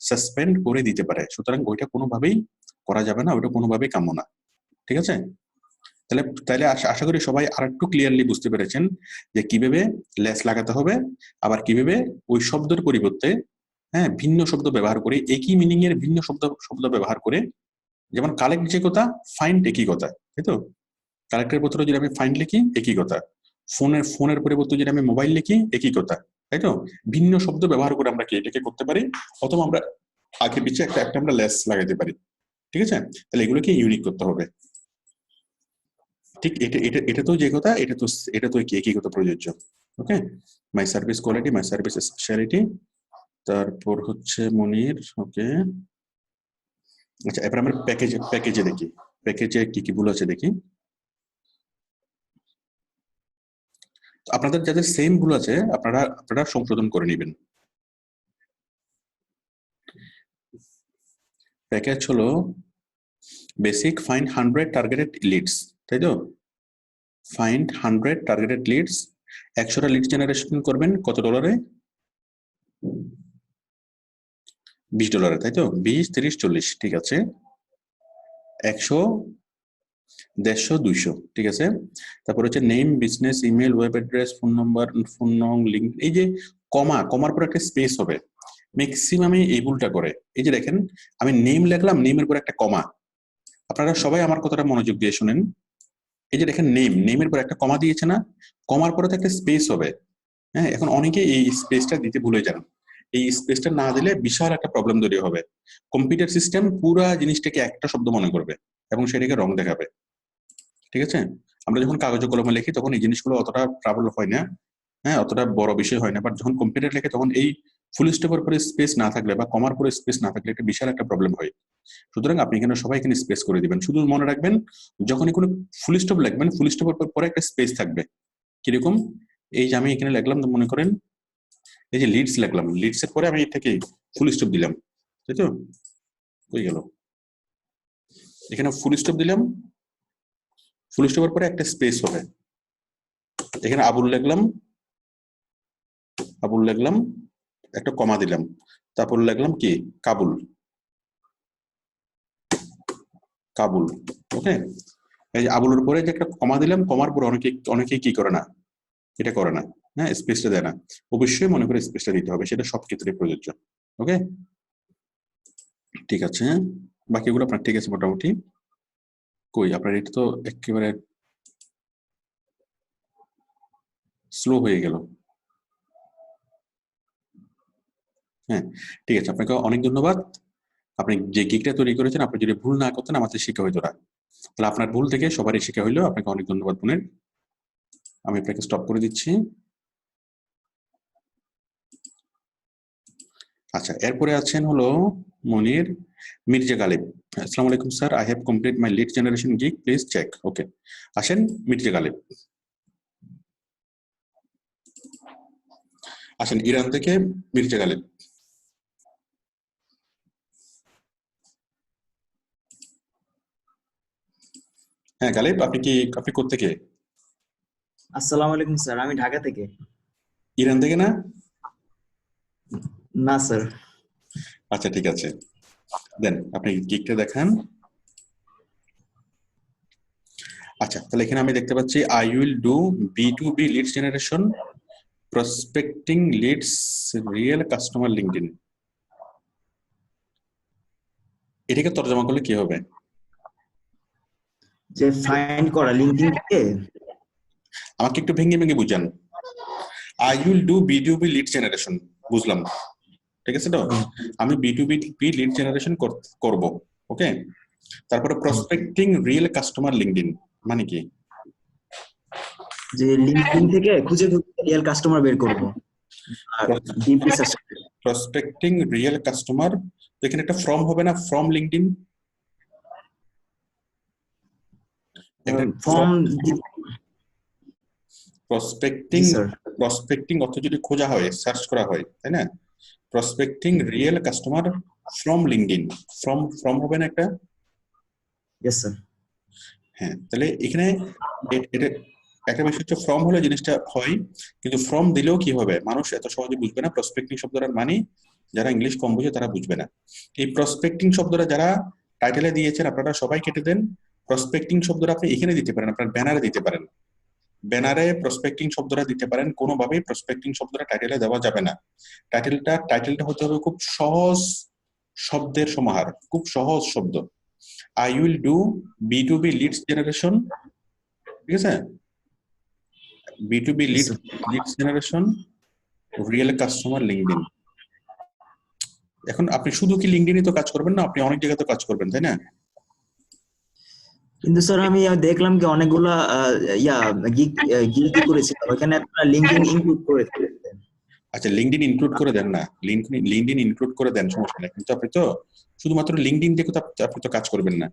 সাসপেন্ড করে দিতে পারে। সুতরাং ওইটা কোনোভাবেই করা যাবে না, ওইটা কোনোভাবেই কাম্য না, ঠিক আছে। তাহলে আশা করি সবাই আরেকটু ক্লিয়ারলি বুঝতে পেরেছেন যে কিভাবে লেস লাগাতে হবে, আবার কিভাবে ওই শব্দের পরিবর্তে হ্যাঁ ভিন্ন শব্দ ব্যবহার করে, একই মিনিং এর ভিন্ন শব্দ ব্যবহার করে, যেমন কালেক্ট যে কথা, ফাইন্ড একই কথা, তাই তো, কালেক্টের বদলে যদি আমি ফাইন্ড লিখি একই কথা, ফোনের পরিবর্তে যদি আমি মোবাইল লিখি একই কথা, তাই তো? ভিন্ন শব্দ ব্যবহার করে আমরা কি এটাকে করতে পারি, অথবা আমরা আগে পিছিয়ে একটা একটা আমরা লেস লাগাইতে পারি। ঠিক আছে, তাহলে এগুলোকে ইউনিক করতে হবে। ঠিক এটা এটা এটা তো যে কথা, এটা তো একই কথা প্রযোজ্য। Okay, my service quality, my service speciality, তারপর হচ্ছে মনির। ওকে, আচ্ছা এবার আমরা প্যাকেজে দেখি, প্যাকেজে কি কি ভুল আছে দেখি। আপনাদের যাদের সেম ভুল আছে আপনারা সংশোধন করে নেবেন। প্যাকেজ হলো বেসিক ফাইন্ড 100 টার্গেটেড লিডস, তাই তো? ফাইন্ড 100 টার্গেটেড লিডস, 100টা লিড জেনারেশন করবেন কত ডলারে? $20, তাই তো? 20, 30, 40, ঠিক আছে। 100, 150, 200, ঠিক আছে। তারপর হচ্ছে name, business, email, web address, phone number, phone নং, লিঙ্ক। এই যে কমার পর একটা স্পেস হবে, ম্যাক্সিমামে এই ভুলটা করে। এই যে দেখেন আমি নেম লিখলাম, নেমের পর একটা কমা। আপনারা সবাই আমার কথাটা মনোযোগ দিয়ে শুনেন। এই যে দেখেন নেমের পর একটা কমা দিয়েছে না, কমার পরে তো একটা স্পেস হবে। হ্যাঁ, এখন অনেকে এই স্পেসটা দিতে ভুলে যান। এই স্পেসটা না দিলে বিশাল একটা প্রবলেম তৈরি হবে। কম্পিউটার সিস্টেম পুরা জিনিসটাকে একটা শব্দ মনে করবে এবং সেটাকে রং দেখাবে। ঠিক আছে, আমরা যখন কাগজে কলমে লিখি তখন এই জিনিসগুলো অতটা ট্রাবল হয় না, হ্যাঁ, অতটা বড় বিষয় হয় না। বাট যখন কম্পিউটার লেখে তখন এই ফুল স্টপের পরে স্পেস না থাকলে বা কমার পরে স্পেস না থাকলে একটা বিশাল একটা প্রবলেম হয়। সুতরাং আপনি এখানে সবাই এখানে স্পেস করে দিবেন। শুধু মনে রাখবেন যখনই কোনো ফুল স্টপ লিখবেন, ফুল স্টপের পরে একটা স্পেস থাকবে। কিরকম? এই যে আমি এখানে লিখলাম, তো মনে করেন এই যে লিডস লিখলাম, লিডস এর পরে আমি এটাকে ফুল স্টপ দিলাম, তাই তো? হয়ে গেল, এখানে ফুল স্টপ দিলাম, ফুল স্টপের পরে একটা স্পেস হবে। এখানে আবুল লিখলাম, একটা কমা দিলাম, তারপর লিখলাম কি কাবুল। ওকে, এই যে আবুলের পরে যে একটা কমা দিলাম, কমার পরে অনেকে কি করে না, এটা করে না, হ্যাঁ, স্পেসটা দেয় না। অবশ্যই মনে করে স্পেসটা দিতে হবে, সেটা সব ক্ষেত্রে প্রযোজ্য। ওকে, ঠিক আছে, বাকিগুলো আপনার ঠিক আছে মোটামুটি। কই আপনার এটা তো একেবারে স্লো হয়ে গেল। হ্যাঁ, ঠিক আছে, আপনাকে অনেক ধন্যবাদ। আপনি যে গিকটা তৈরি করেছেন, আপনি যদি ভুল না করতেন আমাদের শিক্ষা হইতো না, তাহলে আপনার ভুল থেকে সবারই শিক্ষা হইলো। আপনাকে অনেক ধন্যবাদ বোনের। আমি আপনাকে স্টপ করে দিচ্ছি। আচ্ছা, এরপরে আছেন হলো মনির মির্জা গালিব। আসসালামু আলাইকুম sir, I have complete my lead generation gig, please check. Okay, আসেন মির্জা গালিব, আসেন ইরান থেকে মির্জা গালিব। হ্যাঁ গালিব, আপনি কোত্থেকে? আসসালামু আলাইকুম স্যার, আমি ঢাকা থেকে। ইরান থেকে না? না স্যার। আচ্ছা ঠিক আছে, দেন আপনি গিগটা দেখান। আচ্ছা, তাহলে এখানে আমি দেখতে পাচ্ছি I will do B2B leads generation, prospecting leads, real customer LinkedIn. এটাকে তর্জমা করলে কি হবে? যে ফাইন্ড করা লিংকডইন থেকে। আমাকে একটু ভেঙে বুঝান। I will do B2B lead generation, বুঝলাম, ঠিক আছে তো? আমি B2B লিড জেনারেশন করব। ওকে, তারপরে প্রসপেক্টিং রিয়েল কাস্টমার লিঙ্কডইন মানে কি? যে লিংকডইন থেকে খুঁজে রিয়েল কাস্টমার বের করব আর deeply search. Prospecting real customer, এখানে একটা ফ্রম হবে না? ফ্রম লিঙ্কডইন, ফর্ম প্রসপেক্টিং অর্থ যদি খোঁজা হয়, সার্চ করা হয়, তাই না? Prospecting real customer from LinkedIn, from হবে না একটা? Yes sir. হ্যাঁ, তাহলে এখানে এটা একটা বিষয় হচ্ছে ফ্রম হলে জিনিসটা হয়, কিন্তু ফ্রম দিলেও কি হবে মানুষ এত সহজে বুঝবে না। প্রসপেক্টিং শব্দটার মানে যারা ইংলিশ কম বুঝে তারা বুঝবে না। এই প্রসপেক্টিং শব্দটা যারা টাইটেলে দিয়েছেন আপনারা সবাই কেটে দেন। প্রসপেক্টিং শব্দটা আপনি এখানে দিতে পারেন, আপনার ব্যানারে দিতে পারেন, ব্যানারে প্রসপেক্টিং শব্দটা দিতে পারেন। কোনোভাবেই প্রসপেক্টিং শব্দটা টাইটেলে দেওয়া যাবে না। টাইটেলটা হতে হবে খুব সহজ শব্দের সমাহার, খুব সহজ শব্দ। I will do B2B leads generation, ঠিক আছে? B2B Yes, sir. lead generation, real customer LinkedIn. এখন আপনি শুধু কি লিঙ্কডইনে তো কাজ করবেন না, আপনি অনেক জায়গায় তো কাজ করবেন, তাই না? কিন্তু স্যার আমি দেখলাম কি অনেকগুলা গিগ করেছি, ওখানে আপনারা লিঙ্কডইন ইনক্লুড করে দিয়েছেন। আচ্ছা, লিঙ্কডইন ইনক্লুড করে দেন না, লিঙ্কডইন ইনক্লুড করে দেন, সমস্যা নেই, কিন্তু আপনি তো শুধুমাত্র লিঙ্কডইন দেখে তো আপনি তো কাজ করবেন না।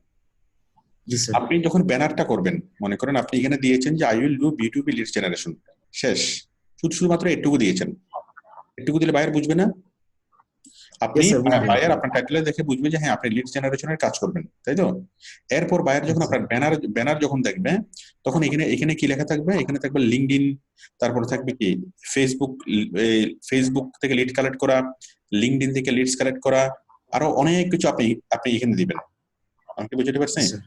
জি স্যার। আপনি যখন ব্যানারটা করবেন, মনে করেন আপনি এখানে দিয়েছেন যে I will do B2B lead generation, শেষ, শুধুমাত্র এটুকু দিয়েছেন। এটুকু দিলে বায়ার বুঝবে না? আপনি Yes, sir, বুঝবে। বায়ার আপনার টাইটেলে দেখে বুঝবে যে হ্যাঁ আপনি লিড জেনারেশনের কাজ করবেন, তাই তো? এরপর বায়ার যখন Yes, sir. আপনার ব্যানার যখন দেখবে, তখন এখানে কি লেখা থাকবে? এখানে থাকবে লিঙ্কডইন, তারপর থাকবে কি ফেসবুক থেকে লিড কালেক্ট করা, লিঙ্কডইন থেকে লিডস কালেক্ট করা, আরো অনেক কিছু আপনি এখানে দিবেন। আমাকে বুঝতে পারছেন? Yes, sir.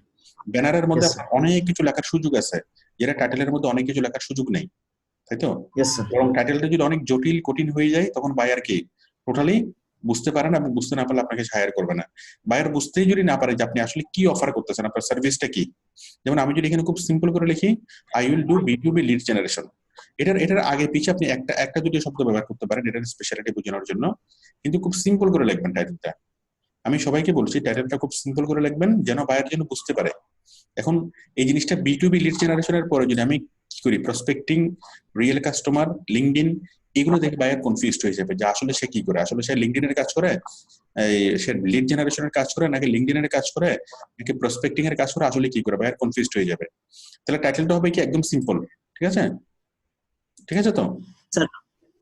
ব্যানারের মধ্যে Yes, sir. আপনার অনেক কিছু লেখার সুযোগ আছে, যেটা টাইটেলের মধ্যে অনেক কিছু লেখার সুযোগ নেই, তাই তো? Yes, sir. এবং টাইটেলটা যদি অনেক জটিল কঠিন হয়ে যায়, তখন বায়ার কি টোটালি বুঝতে পারে না, এবং বুঝতে না পারলে আপনাকে হায়ার করবে না। বায়ার বুঝতেই যদি না পারে যে আপনি আসলে কি অফার করতেছেন, আপনার সার্ভিসটা কি। যেমন আমি যদি এখানে খুব সিম্পল করে লিখি I will do B2B lead generation, এটার আগে পিছে আপনি একটা দুটো শব্দ ব্যবহার করতে পারেন এটার স্পেশালিটি বোঝানোর জন্য, কিন্তু খুব সিম্পল করে লিখবেন টাইটেলটা। আমি সবাইকে বলছি টাইটেলটা খুব সিম্পল করে লিখবেন, যেন বায়ার যেন বুঝতে পারে। এখন এই জিনিসটা B2B লিড জেনারেশনের পরে যদি আমি কি করি, প্রসপেক্টিং, রিয়েল কাস্টমার, লিঙ্কডইন, এগুলো দেখে বায়ার কনফিউজড হয়ে যাবে যে আসলে সে কি করে, আসলে সে লিঙ্কডইনের কাজ করে, সে লিড জেনারেশনের কাজ করে, নাকি লিঙ্কডইনের কাজ করে, নাকি প্রসপেক্টিং এর কাজ করে, আসলে কি করে, বায়ার কনফিউজড হয়ে যাবে। তাহলে টাইটেলটা হবে কি একদম সিম্পল, ঠিক আছে? ঠিক আছে তো?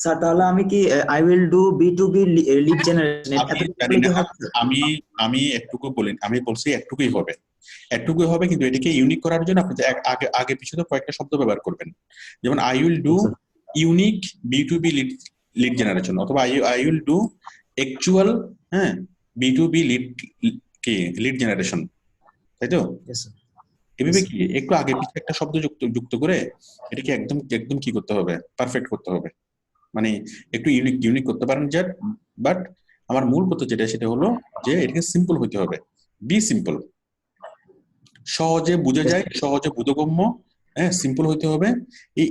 স্যার তাহলে আমি কি I will do B2B lead generation আমি একটুকু বলি, আমি বলছি একটুকুই হবে, কিন্তু এটাকে ইউনিক করার জন্য আপনি আগে পিছনে তো কয়েকটা শব্দ ব্যবহার করবেন। যেমন I will do unique B2B lead generation, অথবা I will do actual B2B lead generation, তাই তো? এভাবে কি একটু আগে পিছনে একটা শব্দ যুক্ত করে এটাকে একদম কি করতে হবে, পারফেক্ট করতে হবে, মানে একটু ইউনিক করতে পারেন। বাট আমার মূল কথা যেটা সেটা হলো যে এটাকে সিম্পল হতে হবে, বি সিম্পল, সহজে বুঝে যায়, সহজে বোধগম্য, সিম্পল হতে হবে।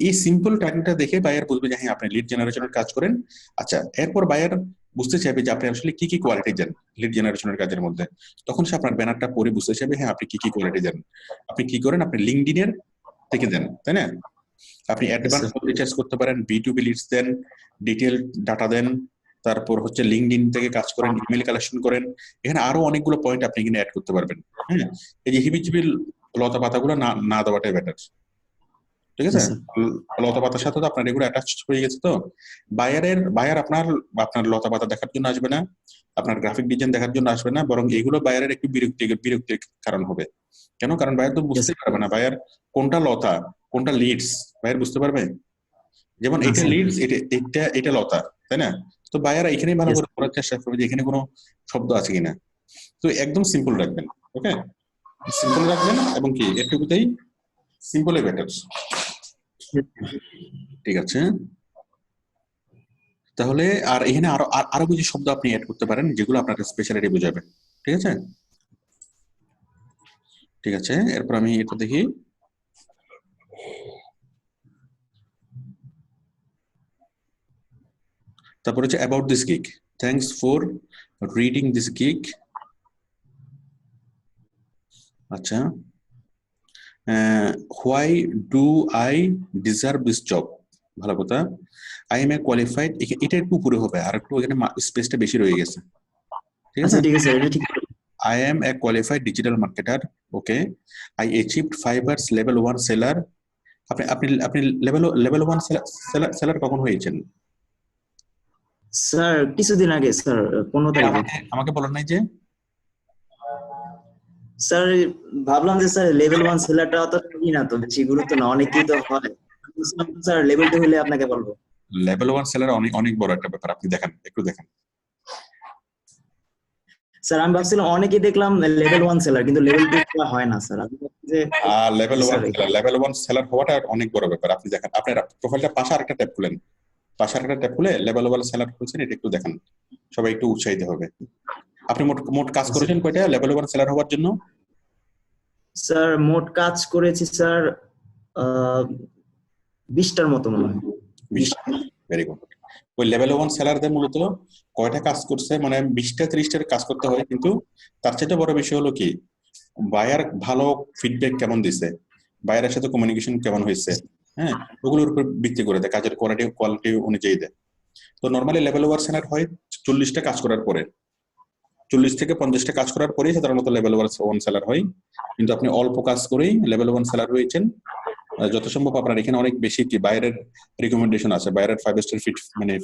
এই সিম্পল টাইটেলটা দেখে বায়ার বুঝবে যে হ্যাঁ আপনি লিড জেনারেশনের কাজ করেন। আচ্ছা, এরপর বায়ার বুঝতে চাইবে যে আপনি আসলে কি কোয়ালিটি দেন লিড জেনারেশনের কাজের মধ্যে, তখন সে আপনার ব্যানারটা পড়ে বুঝতে চাইবে হ্যাঁ আপনি কি কোয়ালিটি দেন, আপনি কি করেন, আপনি লিঙ্কডইনের থেকে দেন, তাই না? আপনি অ্যাডভান্স রিচার্জ করতে পারেন, B2B লিডস দেন, ডিটেইল ডাটা দেন, তারপর হচ্ছে লিঙ্কডইন থেকে কাজ করেন, ইমেল কালেকশন করেন, এখানে আরো অনেকগুলো পয়েন্ট আপনি এখানে অ্যাড করতে পারবেন। হ্যাঁ, এই যে হিবিজিবি লতা পাতাগুলো না দেওয়াটাই বেটার, ঠিক আছে? লতা পাতার সাথে তো আপনার এগুলো অ্যাটাচ হয়ে গেছে, তো বায়ার আপনার লতা পাতা দেখার জন্য আসবে না, আপনার গ্রাফিক ডিজাইন দেখার জন্য আসবে না, বরং এগুলো বায়ারের একটু বিরক্তির কারণ হবে। কেন? কারণ বায়ার তো বুঝতেই পারবে না বায়ার কোনটা লতা কোনটা লিডস, বায়ার বুঝতে পারবে? যেমন এটা লিডস, এটা লতা, তাই না? তো বায়ার এখানেই ভালো করে পড়ার চেষ্টা করবে যে এখানে কোনো শব্দ আছে কিনা। তো একদম সিম্পল রাখবেন, ওকে? সিম্পল রাখবেন, এবং কি এটুকুতেই সিম্পলই বেটার। ঠিক আছে, তাহলে আর এখানে আরো কিছু শব্দ আপনি অ্যাড করতে পারেন যেগুলো আপনার স্পেশালিটি বোঝাবে, ঠিক আছে? ঠিক আছে, এরপর আমি এটা দেখি। তারপর হচ্ছে about this gig, thanks for reading this gig. আচ্ছা, why do I deserve this job, ভালো কথা। আই এম এ কোয়ালিফাইড, এটা একটু উপরে হবে, আর একটু এখানে স্পেসটা বেশি রয়ে গেছে, ঠিক আছে? I am a qualified digital marketer. Okay, I achieved 5 years level 1 seller. আপনি level 1 seller কখন হয়েছেন? স্যার কিছুদিন আগে, স্যার 15 তারিখে। আমাকে বলেন নাই যে? স্যার ভাবলাম যে স্যার লেভেল 1 সেলারটা অত কি না, তো বেশি গুরুত্ব না, অনেকেই তো হয়। স্যার লেভেল 2 হলে আপনাকে বলবো। লেভেল 1 সেলার অনেক বড় একটা ব্যাপার, আপনি দেখেন, একটু দেখেন। স্যার আমি ভাবছিলাম অনেকেই দেখলাম লেভেল 1 সেলার, কিন্তু লেভেল 2 হয় না স্যার। আমি যে লেভেল 1 সেলার হওয়াটা অনেক বড় ব্যাপার, আপনি দেখেন। আপনার প্রোফাইলটা পাশে আরেকটা ট্যাব খুলেন, লেভেল 1 সেলার খুলছেন, এটা একটু দেখেন, সবাই একটু উৎসাহিত হবে। আপনি মোট কাজ করেছেন কয়টা লেভেল 1 সেলার হওয়ার জন্য? স্যার মোট কাজ করেছি স্যার 20টার মতো মনে হয়। 20টা, ভেরি গুড। ওই লেভেল 1 সেলারদের মূলত কয়টা কাজ করছে, মানে 20টা 30টার কাজ করতে হয়, কিন্তু তার চাইতে বড় বিষয় হলো কি বায়ার ভালো ফিডব্যাক কেমন দিছে, বায়ারের সাথে কমিউনিকেশন কেমন হয়েছে, হ্যাঁ, ওগুলোর উপর ভিত্তি করে দেয়, কাজের কোয়ালিটি অনুযায়ী দেয়। তো নর্মালি লেভেল 1 সেলার হয় 40টা কাজ করার পরে, 40 থেকে 50টা কাজ করার পরেই সাধারণত লেভেল 1 সেলার হয়। কিন্তু আপনি অল্প কাজ করেই লেভেল 1 সেলার হয়েছেন, যত সম্ভব আপনার এখানে অনেক বেশি কি বাইরের রিকমেন্ডেশন আছে, বাইরের 5 স্টার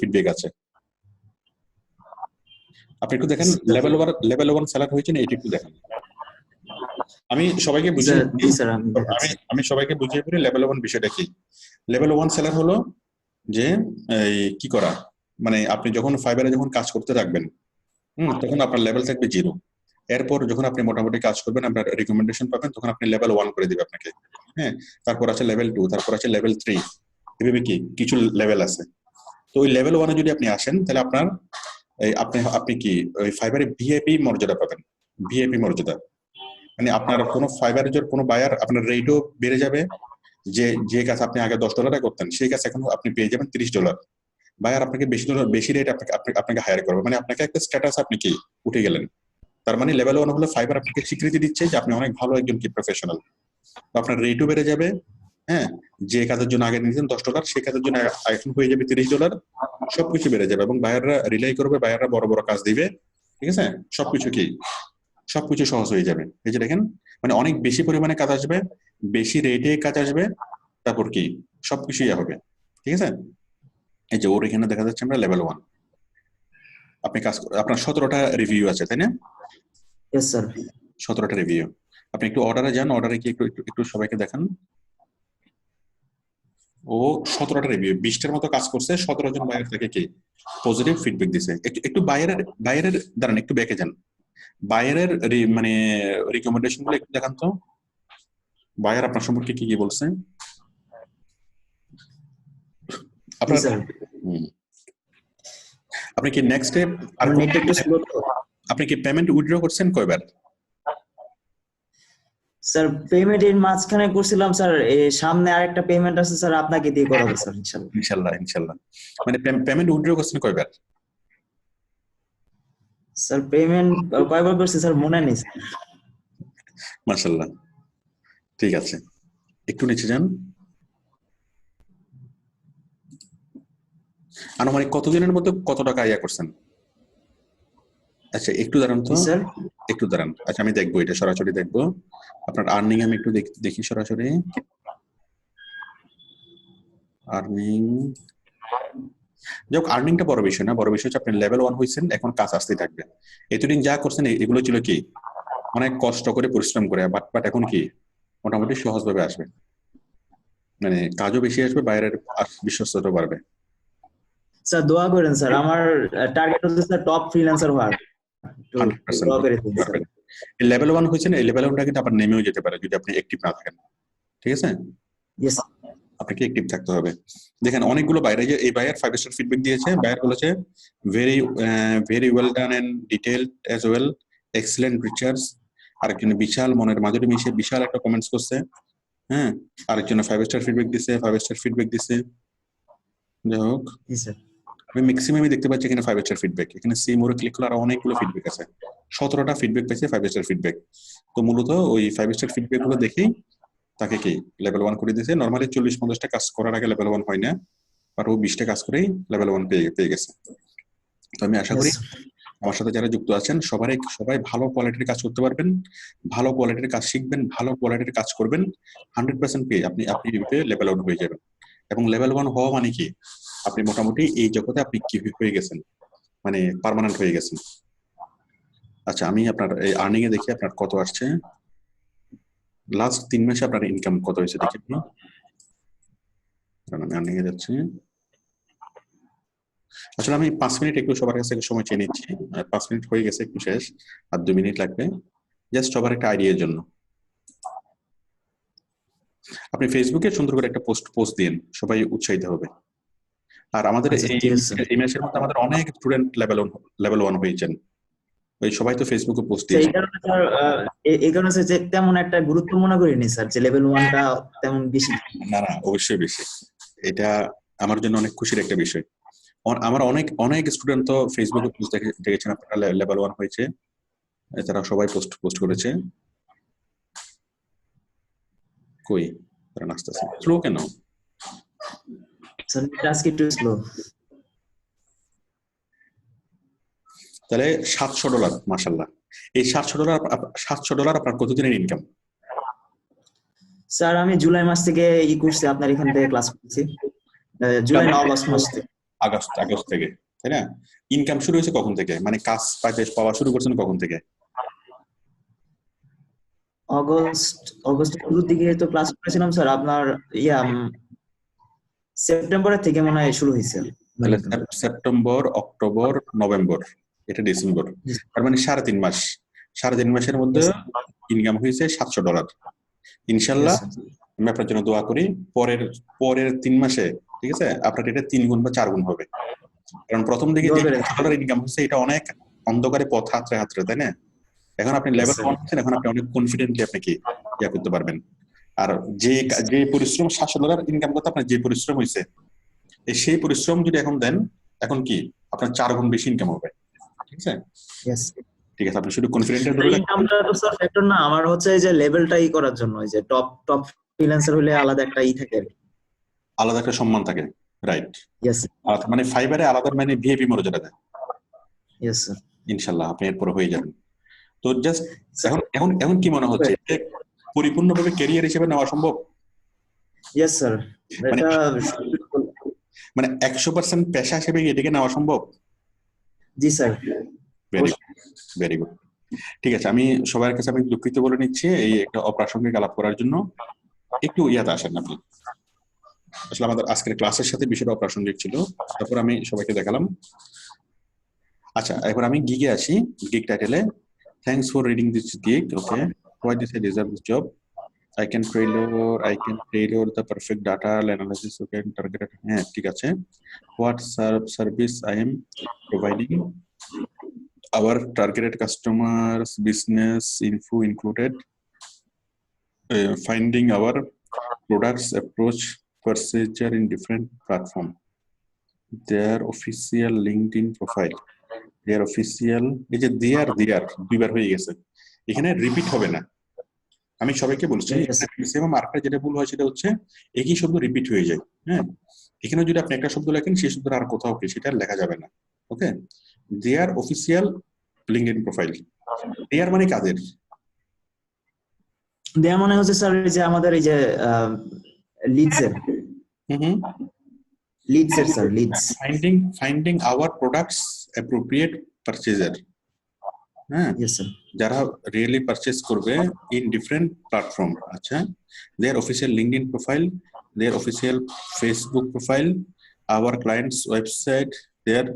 ফিডব্যাক আছে। আপনি একটু দেখেন লেভেল 1 সেলার হয়েছেন, এইটা একটু দেখেন। আমি সবাইকে বুঝিয়ে জি স্যার, আমি সবাইকে বুঝিয়ে বলি লেভেল 1 বিষয়টা কি। লেভেল 1 সেলার হলো যে এই কি করা, মানে আপনি যখন ফাইবারে যখন কাজ করতে থাকবেন তখন আপনার লেভেল থাকবে 0। এরপর যখন আপনি মোটামুটি কাজ করবেন, আপনার রিকমেন্ডেশন পাবেন, তখন আপনি লেভেল 1 করে দিবে আপনাকে, হ্যাঁ। তারপর আছে লেভেল 2, তারপর আছে লেভেল 3, এভাবে কি কিছু লেভেল আছে। তো ওই লেভেল 1 এ যদি আপনি আসেন, তাহলে আপনার আপনি কি ওই ফাইবারে ভিআইপি মর্যাদা পাবেন। ভিআইপি মর্যাদা মানে আপনার কোনো ফাইবারের কোনো বায়ার আপনার রেটও বেড়ে যাবে, যে কাজ আপনি আগে $10 করতেন সেই কাজ এখন আপনি পেয়ে যাবেন $30। বায়ার আপনাকে বেশি রেট আপনাকে হায়ার করবে, মানে আপনাকে একটা স্ট্যাটাস আপনি কি উঠে গেলেন। তার মানে লেভেল 1 হলো ফাইবার আপনাকে স্বীকৃতি দিচ্ছে যে আপনি অনেক ভালো একজন কি প্রফেশনাল। তো আপনার রেটও বেড়ে যাবে, হ্যাঁ। যে কাজের জন্য আগে নিতেন $10, সেই কাজের জন্য এখন হয়ে যাবে $30। সবকিছু বেড়ে যাবে এবং বায়াররা রিলাই করবে, বায়াররা বড় বড় কাজ দিবে, ঠিক আছে। সবকিছু সহজ হয়ে যাবে। এই যে দেখেন, মানে অনেক বেশি পরিমাণে কাজ আসবে, বেশি রেটে কাজ আসবে, তারপর কি সবকিছুই হবে, ঠিক আছে। এই যে ওর এখানে দেখা যাচ্ছে আমরা লেভেল 1 আপনি কাজ আপনার 17টা রিভিউ আছে, তাই না? Yes sir. 17টা রিভিউ। আপনি একটু অর্ডারে যান, অর্ডারে কি একটু সবাইকে দেখান। ও 17টা রিভিউ, 20টার মতো কাজ করছে, 17 জন বায়ার থেকে কি পজিটিভ ফিডব্যাক দিছে। একটু বাইরের দাঁড়ান, একটু ব্যাকে যান। বায়ারের মানে রিকমেন্ডেশন গুলো একটু দেখান তো, বায়ার আপনার সম্পর্কে কি কি বলছে আপনার। আপনি কি নেক্সট স্টেপ আপনি কি পেমেন্ট উইথড্র করছেন কয়বার? স্যার পেমেন্ট এর মাঝখানে করছিলাম স্যার, সামনে আরেকটা পেমেন্ট আছে স্যার, আপনাকে দিয়ে করাবো স্যার ইনশাআল্লাহ। মানে পেমেন্ট উইথড্র করছেন কয়বার? স্যার পেমেন্ট কয়বার করছি স্যার মনে নেই স্যার। মাশাআল্লাহ, ঠিক আছে। একটু নিচে যান। আনুমানিক কতদিনের মধ্যে কত টাকা আয়া করছেন? আচ্ছা একটু দাঁড়ান তো স্যার, একটু দাঁড়ান। আচ্ছা আমি দেখবো, এটা সরাসরি দেখবো আপনার আর্নিং। আমি একটু দেখি সরাসরি আর্নিং। যাক, আর্নিংটা বড় বিষয় না, বড় বিষয় হচ্ছে আপনি লেভেল 1 হয়েছেন, এখন কাজ আসতেই থাকবে। এতদিন যা করছেন এগুলো ছিল কি অনেক কষ্ট করে পরিশ্রম করে, বাট এখন কি মোটামুটি সহজভাবে আসবে, মানে কাজও বেশি আসবে, বাইরের বিশ্বস্ততা বাড়বে। স্যার দোয়া করেন স্যার, আমার টার্গেট হচ্ছে স্যার টপ ফ্রিল্যান্সার হওয়ার। 100% লেভেল 1 হয়েছে না, এই লেভেল 1টা কিন্তু আবার নেমেও যেতে পারে যদি আপনি অ্যাক্টিভ না থাকেন, ঠিক আছে। ইয়েস, আপনাকে অ্যাক্টিভ থাকতে হবে। দেখেন অনেকগুলো বাইরে, যে এই বায়ার 5 স্টার ফিডব্যাক দিয়েছে, বায়ার বলেছে very well done and detailed as well, excellent recharge. আরেকজন বিশাল মনের মাধুরী মিশে বিশাল একটা কমেন্টস করছে, হ্যাঁ। আরেকজন 5 স্টার ফিডব্যাক দিছে, 5 স্টার ফিডব্যাক দিছে। যাই হোক, আমি ম্যাক্সিমামই দেখতে পাচ্ছি এখানে 5 স্টার ফিডব্যাক। এখানে সি মোরে ক্লিক করলে আরো অনেকগুলো ফিডব্যাক আছে, 17টা ফিডব্যাক পেয়েছে 5 স্টার ফিডব্যাক। তো মূলত ওই 5 স্টার ফিডব্যাক গুলো দেখেই তাকে কি লেভেল 1 করে দিয়েছে। নরমালি 40-50টা কাজ করার আগে লেভেল 1 হয় না, আর ও 20টা কাজ করেই লেভেল 1 পেয়ে গেছে। তো আমি আশা করি আমার সাথে যারা যুক্ত আছেন সবাই ভালো কোয়ালিটির কাজ করতে পারবেন, ভালো কোয়ালিটির কাজ শিখবেন, ভালো কোয়ালিটির কাজ করবেন, 100% পেয়ে আপনি লেভেল 1 হয়ে যাবেন। এবং লেভেল 1 হওয়া মানে কি আপনি মোটামুটি এই জগতে আপনি কি হয়ে গেছেন, মানে পার্মানেন্ট হয়ে গেছেন। আচ্ছা আমি আপনার এই আর্নিং এ দেখি আপনার কত আসছে, লাস্ট 3 মাসে আপনার ইনকাম কত হয়েছে দেখি আপনি। আমি আর্নিং এ যাচ্ছি। আসলে আমি 5 মিনিট একটু সবার কাছে সময় চেয়ে নিচ্ছি, 5 মিনিট হয়ে গেছে, একটু শেষ, আর 2 মিনিট লাগবে জাস্ট সবার একটা আইডিয়ার জন্য। আপনি ফেসবুকে সুন্দর করে একটা পোস্ট দিন, সবাই উৎসাহিত হবে। আর আমাদের এই মাসের মধ্যে আমাদের অনেক স্টুডেন্ট লেভেল 1 হয়েছেন, ওই সবাই তো ফেসবুকে পোস্ট দিয়েছে। এই কারণে স্যার যে তেমন একটা গুরুত্ব মনে করিনি স্যার, যে লেভেল 1টা তেমন বেশি না অবশ্যই বেশি। এটা আমার জন্য অনেক খুশির একটা বিষয়। আমার অনেক অনেক স্টুডেন্ট তো ফেসবুকে পোস্ট দেখেছেন আপনারা, লেভেল 1 হয়েছে, তারা সবাই পোস্ট করেছে। কই তারা নাচতেছে স্লো কেন? স্যার আজকে একটু স্লো। তাহলে $700, মাশাআল্লাহ। এই $700 আপনার কতদিনের ইনকাম? স্যার আমি জুলাই মাস থেকে করছি, আপনার এখান থেকে ক্লাস করছি, জুলাই না আগস্ট মাস থেকে। আগস্ট থেকে, তাই না? ইনকাম শুরু হয়েছে কখন থেকে, মানে কাজ পাওয়া শুরু করছেন কখন থেকে? অগস্ট শুরুর দিকে তো ক্লাস করেছিলাম স্যার, আপনার সেপ্টেম্বরের থেকে মনে হয় শুরু হয়েছে। তাহলে সেপ্টেম্বর, অক্টোবর, নভেম্বর, এটা ডিসেম্বর, তার মানে 3.5 মাস। 3.5 মাসের মধ্যে ইনকাম হয়েছে $700। ইনশাল্লাহ আমি আপনার জন্য দোয়া করি পরের 3 মাসে, ঠিক আছে, আপনার এটা 3 গুণ বা 4 গুণ হবে। কারণ প্রথম দিকে যে $700 ইনকাম হচ্ছে এটা অনেক অন্ধকারে পথ হাতড়ে, তাই না? এখন আপনি লেভেল 1 হচ্ছেন, এখন আপনি অনেক কনফিডেন্টলি আপনি কি করতে পারবেন। আর যে পরিশ্রম $700 ইনকাম করতে আপনার যে পরিশ্রম হয়েছে, সেই পরিশ্রম যদি এখন দেন, এখন কি আপনার 4 গুণ বেশি ইনকাম হবে। ঠিক আছে, ঠিক আছে, আপনি শুধু কনফিডেন্ট ইনকামটা তো স্যার ফ্যাক্টর না, আমার হচ্ছে এই যে লেভেলটাই করার জন্য, এই যে টপ ফ্রিল্যান্সার হলে আলাদা একটা থাকে, আলাদা একটা সম্মান থাকে, রাইট? ইয়েস মানে ফাইবারে আলাদা মানে ভিআইপি মর্যাদা দেয়। ইয়েস স্যার, ইনশাআল্লাহ আপনি এরপর হয়ে যাবেন। তো জাস্ট এখন কি মনে হচ্ছে, পরিপূর্ণভাবে ক্যারিয়ার হিসেবে নেওয়া সম্ভব? ইয়েস স্যার, মানে 100% পেশা হিসেবে এটাকে নেওয়া সম্ভব? জি স্যার। Very good. ঠিক আছে, আমি সবার কাছে আমি দুঃখিত বলে নিচ্ছি এই একটা অপ্রাসঙ্গিক আলাপ করার জন্য। একটু ইয়াতে আসেন আপনি। আসলে আমাদের আজকের ক্লাসের সাথে বিষয়টা অপ্রাসঙ্গিক ছিল, তারপর আমি সবাইকে দেখালাম। আচ্ছা, এবার আমি গিগে আসি। গিগ টাইটেলে thanks for reading this gig. Okay, why this I deserve this job, I can tailor the perfect data analysis, okay, target. হ্যাঁ, ঠিক আছে। What service I am providing? Our targeted customers business info included, finding our products approach procedure in different platform, their official LinkedIn profile, their official, এই যে their দুইবার হয়ে গেছে, এখানে repeat হবে না। আমি সবাইকে বলছি ম্যাক্সিমাম আরেকটা যেটা ভুল হয় সেটা হচ্ছে একই শব্দ রিপিট হয়ে যায়। হ্যাঁ, এখানে যদি আপনি একটা শব্দ লেখেন সেই শব্দটা আর কোথাও কি সেটা লেখা যাবে না। ওকে, দেয়ার অফিসিয়াল লিংকডইন প্রোফাইল। দেয়ার মানে কাদের? দেয়ার মানে হচ্ছে স্যার এই যে আমাদের এই যে লিডসের sir, leads finding our products appropriate purchaser. হ্যাঁ, যারা রিয়েলি পারচেজ করবে ইন ডিফারেন্ট প্ল্যাটফর্ম। আচ্ছা, their official LinkedIn profile, their official Facebook profile, our clients website, their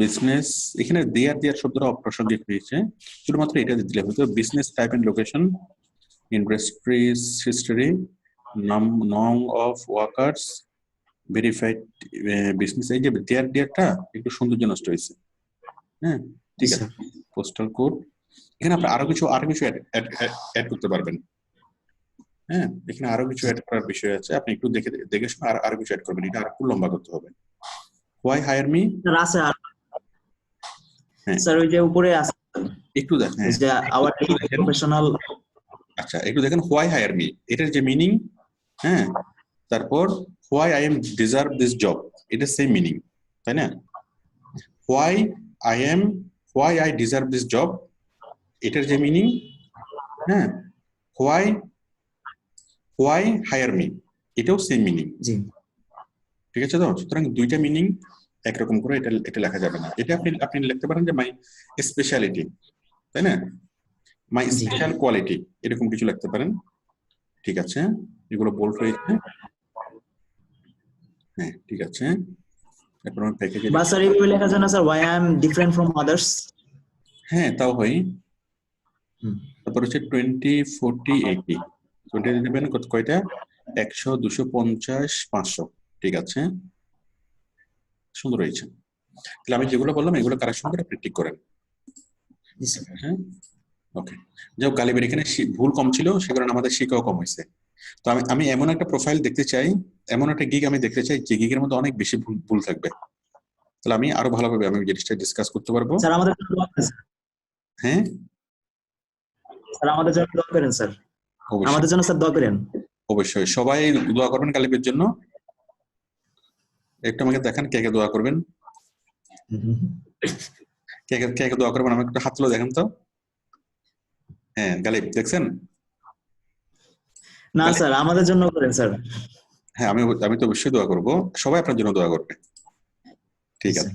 business. এখানে দেয়ার শব্দটা অপ্রাসঙ্গিক হয়েছে, শুধুমাত্র এটা দিলে হতো। Business type and location, industries history, নং অফ ওয়ার্কার্স, ভেরিফাইড বিজনেস। এই যে দেয়ারটা একটু সৌন্দর্য নষ্ট হয়েছে। হ্যাঁ, ঠিক আছে। পোস্টাল কোড, এখানে আপনি আরো কিছু অ্যাড করতে পারবেন। হ্যাঁ, এখানে আরো কিছু অ্যাড করার বিষয় আছে, আপনি একটু দেখে শুনে আরো কিছু অ্যাড করবেন। এটা আর একটু লম্বা করতে হবে। হোয়াই হায়ার মি, স্যার ওই যে উপরে আছে একটু দেখেন, যে আওয়ার প্রফেশনাল। আচ্ছা, একটু দেখেন হোয়াই হায়ার মি, এটার যে মিনিং। হ্যাঁ, তারপর why I am deserve this job, এটা সেম মিনিং, তাই না? Why I deserve this job, এটার যে মিনিং। হ্যাঁ, হোয়াই হায়ার মি, এটাও সেম মিনিং। ঠিক আছে তো? সুতরাং দুইটা মিনিং একরকম করে এটা লেখা যাবে না। এটা আপনি লিখতে পারেন যে মাই স্পেশালিটি, তাই না? মাই স্পেশাল কোয়ালিটি, এরকম কিছু লিখতে পারেন। ঠিক আছে, এগুলো বোল্ড হয়েছে। হ্যাঁ, ঠিক আছে। এরপর আমি প্যাকেজে বা স্যার এইভাবে লেখা যায় না sir, why I am different from others? হ্যাঁ, তাও হয়। তারপর হচ্ছে 20 40 80, 20 দেবেন কয়টা? 100 250 500। ঠিক আছে, সুন্দর হয়েছে। তাহলে আমি যেগুলো বললাম এগুলো কারেকশন করে আপনি ঠিক করেন। হ্যাঁ, ওকে। যাও, গালিবের এখানে ভুল কম ছিল, সে কারণে আমাদের শিক্ষাও কম হয়েছে। তো আমি এমন একটা প্রোফাইল দেখতে চাই, এমন একটা গিগ আমি দেখতে চাই যে গিগের মধ্যে অনেক বেশি ভুল থাকবে, তাহলে আমি আরো ভালোভাবে আমি জিনিসটা ডিসকাস করতে পারবো। স্যার আমাদের জন্য দোয়া করেন স্যার। হ্যাঁ, স্যার আমাদের জন্য দোয়া করেন স্যার। অবশ্যই আমাদের জন্য স্যার দোয়া করেন। অবশ্যই সবাই দোয়া করবেন গালিবের জন্য। একটু আমাকে দেখান কে কে দোয়া করবেন, কে কে দোয়া করবেন, আমাকে একটু হাত তুলে দেখেন তো। হ্যাঁ গালিব দেখছেন? না স্যার আমাদের জন্য করেন স্যার। হ্যাঁ আমি তো অবশ্যই দোয়া করবো, সবাই আপনার জন্য দোয়া করবে। ঠিক আছে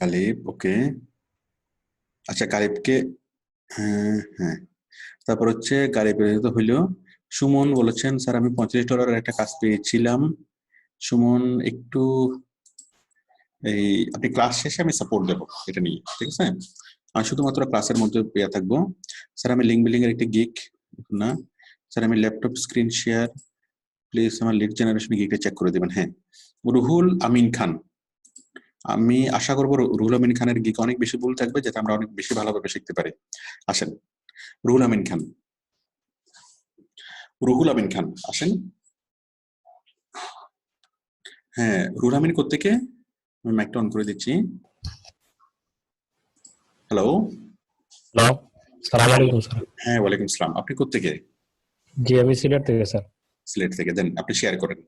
গালিব, ওকে। আচ্ছা গালিবকে, হ্যাঁ হ্যাঁ, তারপর হচ্ছে গালিবের তো হইলো। সুমন বলেছেন স্যার আমি $35 একটা কাজ পেয়েছিলাম। সুমন একটু এই আপনি ক্লাস শেষে আমি সাপোর্ট দেবো এটা নিয়ে, ঠিক আছে? আমি শুধুমাত্র ক্লাসের মধ্যে পেয়ে থাকবো। স্যার আমি লিঙ্ক বিল্ডিং এর একটা গিগ না, স্যার আমি ল্যাপটপ স্ক্রিন শেয়ার, প্লিজ আমার লিড জেনারেশন গিগটা চেক করে দিবেন। হ্যাঁ, রুহুল আমিন খান, আমি আশা করবো রুহুল আমিন খানের গিগ অনেক বেশি ভুল থাকবে, যাতে আমরা অনেক বেশি ভালোভাবে শিখতে পারি। আসেন রুহুল আমিন খান, রুহুল আমিন খান আসেন। হ্যাঁ রুহুল আমিন কোত্থেকে? আমি মাইকটা অন করে দিচ্ছি। হ্যালো। হ্যালো, সালাম আলাইকুম স্যার। হ্যাঁ ওয়ালাইকুম আসসালাম, আপনি কোত্থেকে? জি আমি সিলেট থেকে স্যার। সিলেট থেকে, দেন আপনি শেয়ার করেন।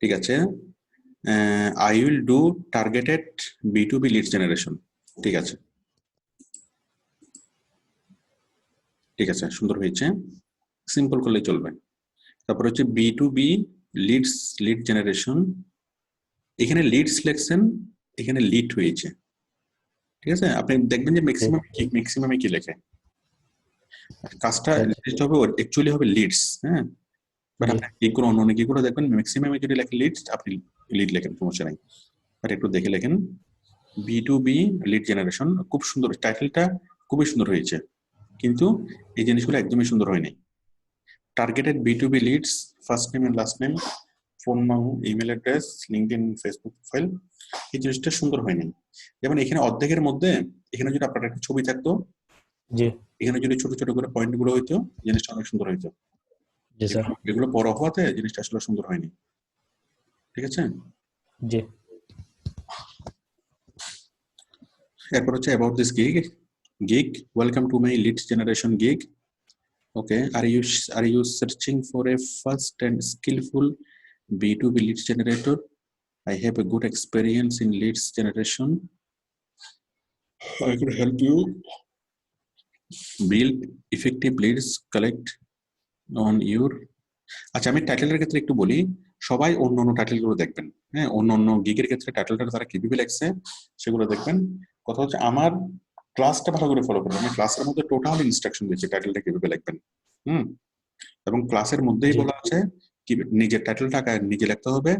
ঠিক আছে, I will do targeted B2B lead generation. ঠিক আছে ঠিক আছে, সুন্দর হয়েছে, সিম্পল করলে চলবে। তারপর হচ্ছে B2B লিড জেনারেশন, এখানে লিড সিলেকশন, এখানে লিড হয়েছে। ঠিক আছে, আপনি দেখবেন যে ম্যাক্সিমামে কি লেখে, কাজটা লিস্ট হবে অ্যাকচুয়ালি হবে লিডস। হ্যাঁ, বাট আপনি কি করে অন্য কি করে দেখবেন ম্যাক্সিমামে যদি লেখে লিডস, আপনি লিড লেখেন, সমস্যা নাই। বাট একটু দেখে লেখেন B2B লিড জেনারেশন, খুব সুন্দর টাইটেলটা, খুবই সুন্দর হয়েছে, কিন্তু এই জিনিসগুলো একদমই সুন্দর হয়নি। Targeted B2B leads, first name and last name, phone নাম, email address, LinkedIn, Facebook profile, এই জিনিসটা সুন্দর হয়নি। যেমন এখানে অর্ধেকের মধ্যে এখানে যদি আপনার একটা ছবি থাকতো, জি এখানে যদি ছোট ছোট করে পয়েন্ট গুলো হইতো, জিনিসটা অনেক সুন্দর হইতো। জি স্যার। এগুলো বড় হওয়াতে জিনিসটা আসলে সুন্দর হয়নি। ঠিক আছে, জি এরপর হচ্ছে about this gig, welcome to my lead generation gig. Okay, are you searching for a fast and skillful B2B lead generator? I have a good experience in leads generation. I could help you build effective leads collect on your. আচ্ছা আমি টাইটেলের ক্ষেত্রে একটু বলি, সবাই অন্য অন্য title গুলো দেখবেন। হ্যাঁ, অন্য অন্য গিগের ক্ষেত্রে টাইটেলটা তারা কিভাবে লেখছে সেগুলো দেখবেন। কথা হচ্ছে আমার ক্লাসটা ভালো করে ফলো করবেন, আমি ক্লাসের মধ্যে টোটাল ইনস্ট্রাকশন দিয়েছি টাইটেলটা কিভাবে লিখবেন। এবং ক্লাসের মধ্যেই বলা আছে কি নিজের টাইটেলটা নিজে লিখতে হবে,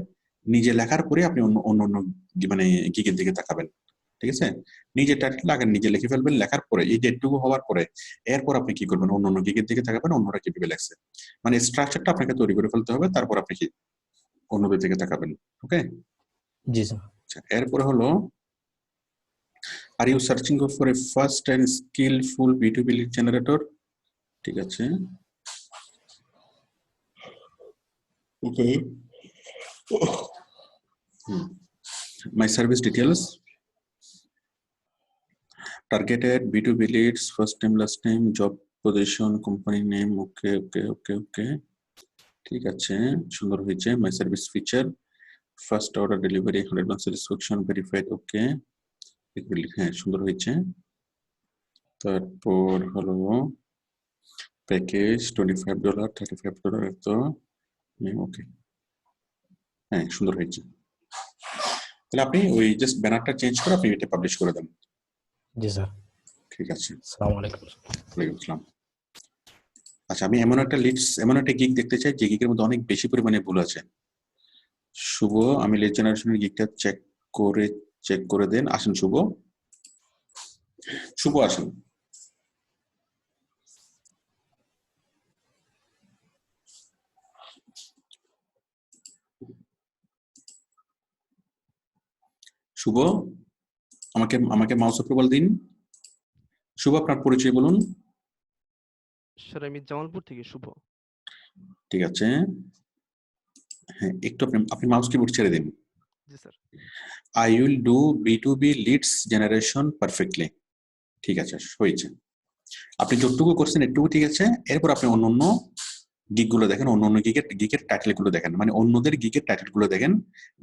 নিজে লেখার পরে আপনি অন্য অন্য অন্য মানে গিগের দিকে তাকাবেন। ঠিক আছে, নিজের টাইটেল আগে নিজে লিখে ফেলবেন, লেখার পরে এই ডেটটুকু হওয়ার পরে এরপর আপনি কি করবেন, অন্য অন্য গিগের দিকে তাকাবেন, অন্যরা কিভাবে লেখছে, মানে স্ট্রাকচারটা আপনাকে তৈরি করে ফেলতে হবে, তারপর আপনি কি অন্যদের দিকে তাকাবেন। ওকে, জি স্যার। আচ্ছা এরপরে হলো are you searching for a fast and skillful B2B lead generator. ঠিক আছে, ওকে, my service details, targeted B2B leads, first name, last name, job position, company name. Okay, okay, okay, okay. ঠিক আছে, সুন্দর হয়েছে। my service feature, first order delivery, 100% satisfaction, verified. ওকে, হ্যাঁ সুন্দর হয়েছে। তারপর হলো প্যাকেজ $25, $35 তো ওকে, হ্যাঁ সুন্দর হয়েছে। তাহলে আপনি ওই জাস্ট ব্যানারটা চেঞ্জ করে আপনি এটা পাবলিশ করে দেন। জি স্যার। ঠিক আছে, আসসালামু আলাইকুম। ওয়ালাইকুম আসসালাম। আচ্ছা আমি এমন একটা গিগ দেখতে চাই যে গিগের মধ্যে অনেক বেশি পরিমাণে ভুল আছে। শুভ, আমি লিড জেনারেশনের গিগটা চেক করে দেন। আসেন শুভ, শুভ আসেন। শুভ, আমাকে আমাকে মাউস অ্যাপ্রুভাল দিন। শুভ, আপনার পরিচয় বলুন। স্যার আমি জামালপুর থেকে শুভ। ঠিক আছে, হ্যাঁ একটু আপনি আপনি মাউস কিবোর্ড ছেড়ে দিন। জি sir. I will do B2B leads generation perfectly. ঠিক আছে, হয়েছে। আপনি যতটুকু করছেন একটুকু ঠিক আছে। এরপর আপনি অন্য গিগ গুলো দেখেন, অন্য গিগের টাইটেল গুলো দেখেন, মানে অন্যদের গিগের টাইটেল গুলো দেখেন,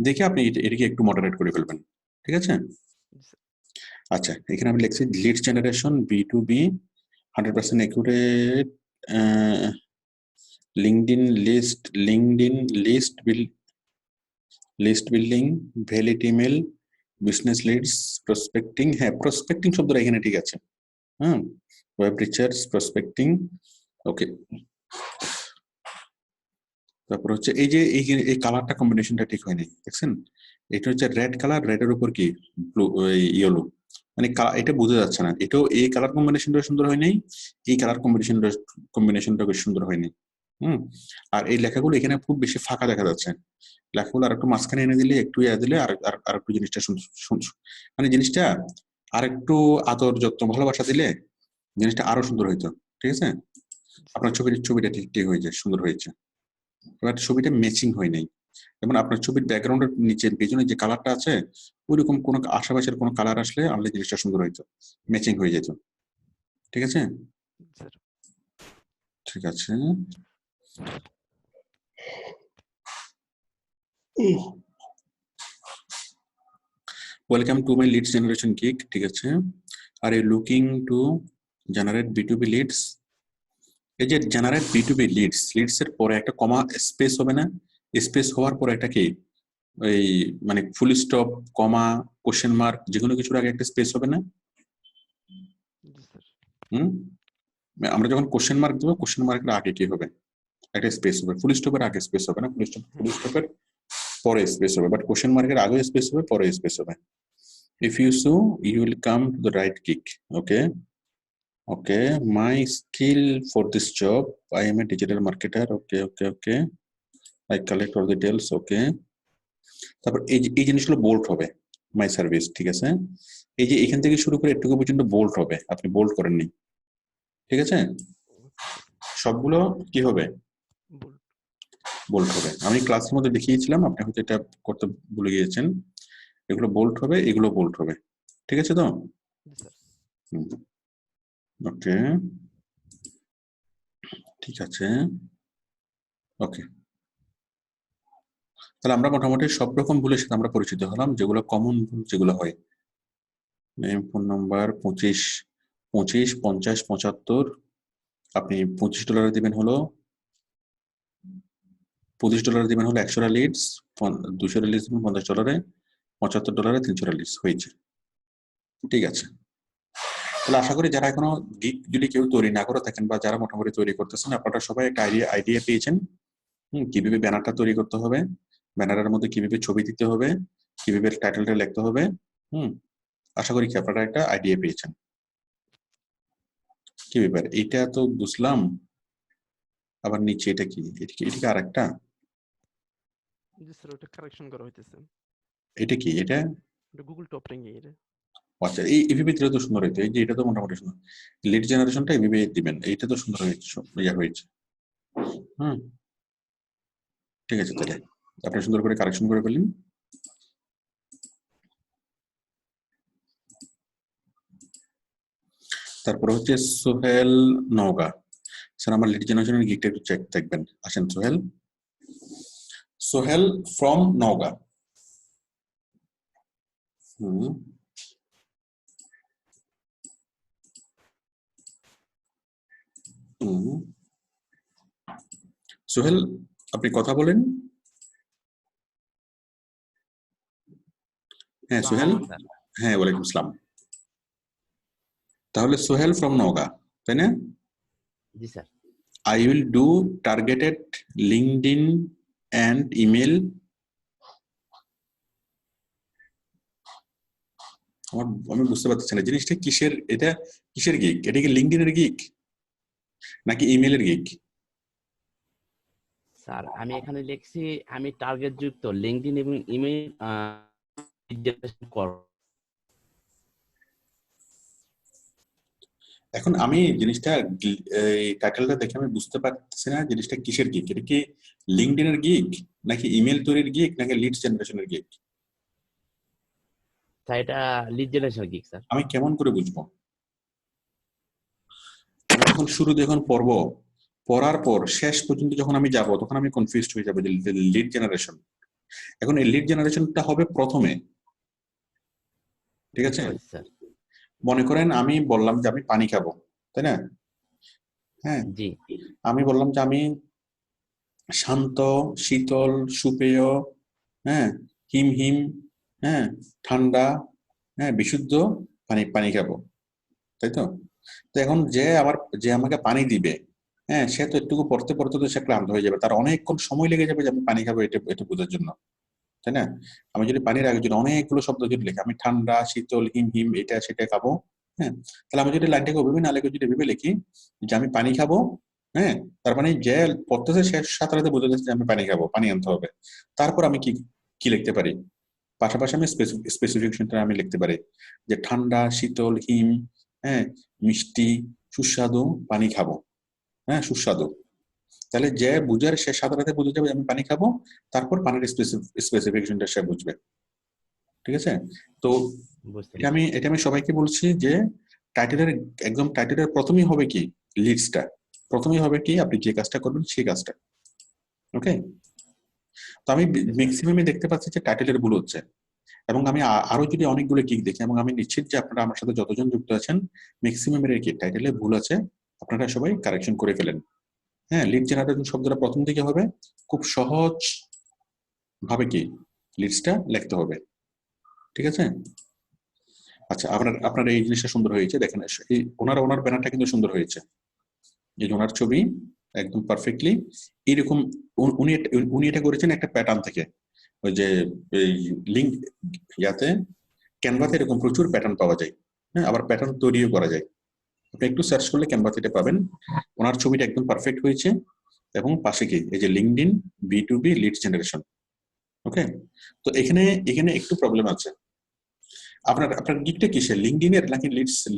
দেখে আপনি এটাকে একটু মডারেট করে ফেলবেন। ঠিক আছে? জি স্যার। আচ্ছা, এখানে আমি লিখছি lead generation B2B 100% accurate, LinkedIn list building, valid email, business leads, prospecting. হ্যাঁ, প্রসপেক্টিং শব্দটা এখানে ঠিক আছে। হ্যাঁ, ওয়েব রিসার্চ, প্রসপেক্টিং। ওকে, তারপর হচ্ছে এই যে এই কালারটা কম্বিনেশনটা ঠিক হয়নি, দেখছেন? এটা হচ্ছে রেড কালার, রেডের উপর কি ব্লু, ইয়েলো, মানে এটা বোঝা যাচ্ছে না। এটাও এই কালার কম্বিনেশনটা সুন্দর হয়নি, এই কালার কম্বিনেশনটা বেশ সুন্দর হয়নি। আর এই লেখাগুলো এখানে খুব বেশি ফাঁকা দেখা যাচ্ছে। লেখাগুলো আর একটু মাঝখানে এনে দিলে, একটু দিলে আর একটু জিনিসটা মানে জিনিসটা আর একটু আদর যত্ন ভালোবাসা দিলে জিনিসটা আরো সুন্দর হইতো। ঠিক আছে? আপনার ছবিটা ঠিক হয়েছে, সুন্দর হয়েছে। এবার ছবিটা ম্যাচিং হয় নাই। যেমন আপনার ছবির ব্যাকগ্রাউন্ডের নিচের পেছনে যে কালারটা আছে, ওইরকম কোনো আশেপাশের কোনো কালার আসলে আমাদের জিনিসটা সুন্দর হইতো, ম্যাচিং হয়ে যেত। ঠিক আছে? স্যার। ঠিক আছে, welcome to my leads generation gig. ঠিক আছে, are you looking to generate B2B leads. এই যে জেনারেট B2B লিডস এর পরে একটা কমা স্পেস হবে না? স্পেস হওয়ার পরে একটা কি এই মানে ফুল স্টপ, কমা, কোশ্চেন মার্ক, যেকোনো কিছুর আগে একটা স্পেস হবে না? জি স্যার। আমরা যখন কোশ্চেন মার্ক দেবো, কোশ্চেন মার্কের আগে কি হবে? একটা স্পেস হবে। ফুল স্টপের আগে স্পেস হবে না, ফুল স্টপের পরে স্পেস হবে, বাট কোশ্চেন মার্কের আগে স্পেস হবে, পরে স্পেস হবে। If you so, you will come to the right gig. Okay, my skill for this job, I am a digital marketer. Okay, I collect all the details. Okay, তারপর এই জিনিসগুলো bold হবে, my service. ঠিক আছে, এই যে এখান থেকে শুরু করে এটুকু পর্যন্ত বোল্ড হবে, আপনি বোল্ড করেননি। ঠিক আছে, সবগুলো কি হবে? বোল্ড হবে। আমি ক্লাসের মধ্যে দেখিয়েছিলাম, আপনি হয়তো এটা করতে ভুলে গিয়েছেন। এগুলো বোল্ড হবে, এগুলো বোল্ড হবে। ঠিক আছে তো? ওকে, ঠিক আছে। ওকে, তাহলে আমরা মোটামুটি সব রকম ভুলের সাথে আমরা পরিচিত হলাম, যেগুলো কমন ভুল যেগুলো হয়। Name, phone number, 25, 50, 75। আপনি $25 দিবেন হলো, $25 দিবেন হলো 100টা লিডস, 200 লিডস দিবেন $50, $75, 300 লিডস হয়েছে। ঠিক আছে, তাহলে আশা করি যারা এখনো গিগ যদি কেউ তৈরি না করে থাকেন, বা যারা মোটামুটি তৈরি করতেছেন, আপনারা সবাই একটা আইডিয়া পেয়েছেন কিভাবে ব্যানারটা তৈরি করতে হবে, ব্যানারের মধ্যে কিভাবে ছবি দিতে হবে, কিভাবে টাইটেলটা লিখতে হবে। আশা করি কি আপনারা একটা আইডিয়া পেয়েছেন। কি ব্যাপার, এটা তো বুঝলাম, আবার নিচে এটা কি? এটা আর একটা। জি স্যার, ওটা কারেকশন করা হইতেছে। এটা কি? এটা গুগল টপ র্যাঙ্কিং এর। আচ্ছা, এই এভিবি দিলে তো সুন্দর হইতো। এই যে এটা তো মোটামুটি সুন্দর, লিড জেনারেশনটা এভিবি দিবেন, এইটা তো সুন্দর হয়েছে, হয়েছে। ঠিক আছে, তাহলে আপনি সুন্দর করে কারেকশন করে ফেললেন। তারপর হচ্ছে সোহেল নওগাঁ। স্যার আমার লিড জেনারেশনের গিগটা একটু চেক দেখবেন, আসেন। সোহেল ফ্রম নওগাঁ। সোহেল, আপনি কথা বলেন। হ্যাঁ সোহেল, হ্যাঁ ওয়ালাইকুম আসসালাম। তাহলে সোহেল ফ্রম নওগাঁ, তাই না? জি sir. I will do targeted LinkedIn and email. আমি বুঝতে পারছি না জিনিসটা কিসের, এটা কিসের গিগ? এটা কি লিঙ্কডইন এর গিগ নাকি ইমেলের গিগ? স্যার আমি এখানে লিখছি আমি টার্গেট যুক্ত লিঙ্কডইন এবং ইমেল জেনারেশন কর এখন আমি জিনিসটা এই টাইটেলটা দেখে আমি বুঝতে পারতেছি না জিনিসটা কিসের গিগ। এটা কি লিঙ্কডইনের গিগ, নাকি ইমেল তৈরির গিগ, নাকি লিডস জেনারেশনের গিগ? স্যার এটা লিড জেনারেশন গিগ স্যার। আমি কেমন করে বুঝবো? আমি যখন শুরু যখন পড়বো, পড়ার পর শেষ পর্যন্ত যখন আমি যাব তখন আমি কনফিউজড হয়ে যাবো যে লিড জেনারেশন। এখন এই লিড জেনারেশনটা হবে প্রথমে, ঠিক আছে? স্যার মনে করেন আমি বললাম যে আমি পানি খাবো, তাই না? হ্যাঁ, জি আমি বললাম যে আমি শান্ত, শীতল, সুপেয়, হ্যাঁ, হিম হিম, হ্যাঁ, ঠান্ডা, হ্যাঁ, বিশুদ্ধ পানি পানি খাবো, তাই তো? তো এখন যে আমাকে পানি দিবে, হ্যাঁ, সে তো একটু পড়তে পড়তে তো সে ক্লান্ত হয়ে যাবে, তার অনেকক্ষণ সময় লেগে যাবে যে আমি পানি খাবো এটা এটা বোঝার জন্য, তাই না? আমি যদি পানির আগে যদি অনেকগুলো শব্দ যদি লিখি, আমি ঠান্ডা, শীতল, হিম হিম, এটা সেটা খাবো, হ্যাঁ, তাহলে আমি যদি লাইনটাকে বিভিন্ন আলেখে যদি ভেবে লিখি যে আমি পানি খাবো, হ্যাঁ, তার মানে যে পড়তেছে সে সাথে সাথে বোঝা যাচ্ছে যে আমি পানি খাবো, পানি আনতে হবে। তারপর আমি কি কি লিখতে পারি? পাশাপাশি আমি স্পেসিফিকেশনটা আমি লিখতে পারি যে ঠান্ডা, শীতল, হিম, হ্যাঁ, মিষ্টি, সুস্বাদু পানি খাবো, হ্যাঁ, সুস্বাদু। তাহলে যে বুঝার সে সাথে সাথে বুঝে যাবে আমি পানি খাবো, তারপর পানির স্পেসিফিকেশনটা সে বুঝবে, ঠিক আছে? তো বুঝতে এটা আমি সবাইকে বলছি যে টাইটেলের একদম টাইটেলের প্রথমেই হবে কি লিডসটা, প্রথমেই হবে কি আপনি যে কাজটা করবেন সেই কাজটা, ওকে? তো আমি ম্যাক্সিমামই দেখতে পাচ্ছি যে টাইটেলের ভুল হচ্ছে, এবং আমি আরো যদি অনেকগুলো কিক দেখি, এবং আমি নিশ্চিত যে আপনারা আমার সাথে যতজন যুক্ত আছেন ম্যাক্সিমামের কি টাইটেলে ভুল আছে, আপনারা সবাই কারেকশন করে ফেলেন। হ্যাঁ, লিড জেনারেশন শব্দটা প্রথম দিকে হবে, খুব সহজ ভাবে কি লিডসটা লিখতে হবে, ঠিক আছে? আচ্ছা, আপনার এই জিনিসটা সুন্দর হয়েছে, দেখেন এই ওনার ব্যানারটা কিন্তু সুন্দর হয়েছে, এই ওনার ছবি একদম পারফেক্টলি এরকম। উনি এটা করেছেন একটা প্যাটার্ন থেকে, ওই যে এই লিঙ্ক ইয়াতে ক্যানভাতে এরকম প্রচুর প্যাটার্ন পাওয়া যায়, হ্যাঁ, আবার প্যাটার্ন তৈরিও করা যায়। আপনি একটু সার্চ করলে ক্যানভাতে এটা পাবেন। ওনার ছবিটা একদম পারফেক্ট হয়েছে, এবং পাশে কি এই যে লিঙ্কডইন B2B লিড জেনারেশন, ওকে? তো এখানে একটু প্রবলেম আছে। আপনার গিকটা কিসের, লিঙ্কডইনের নাকি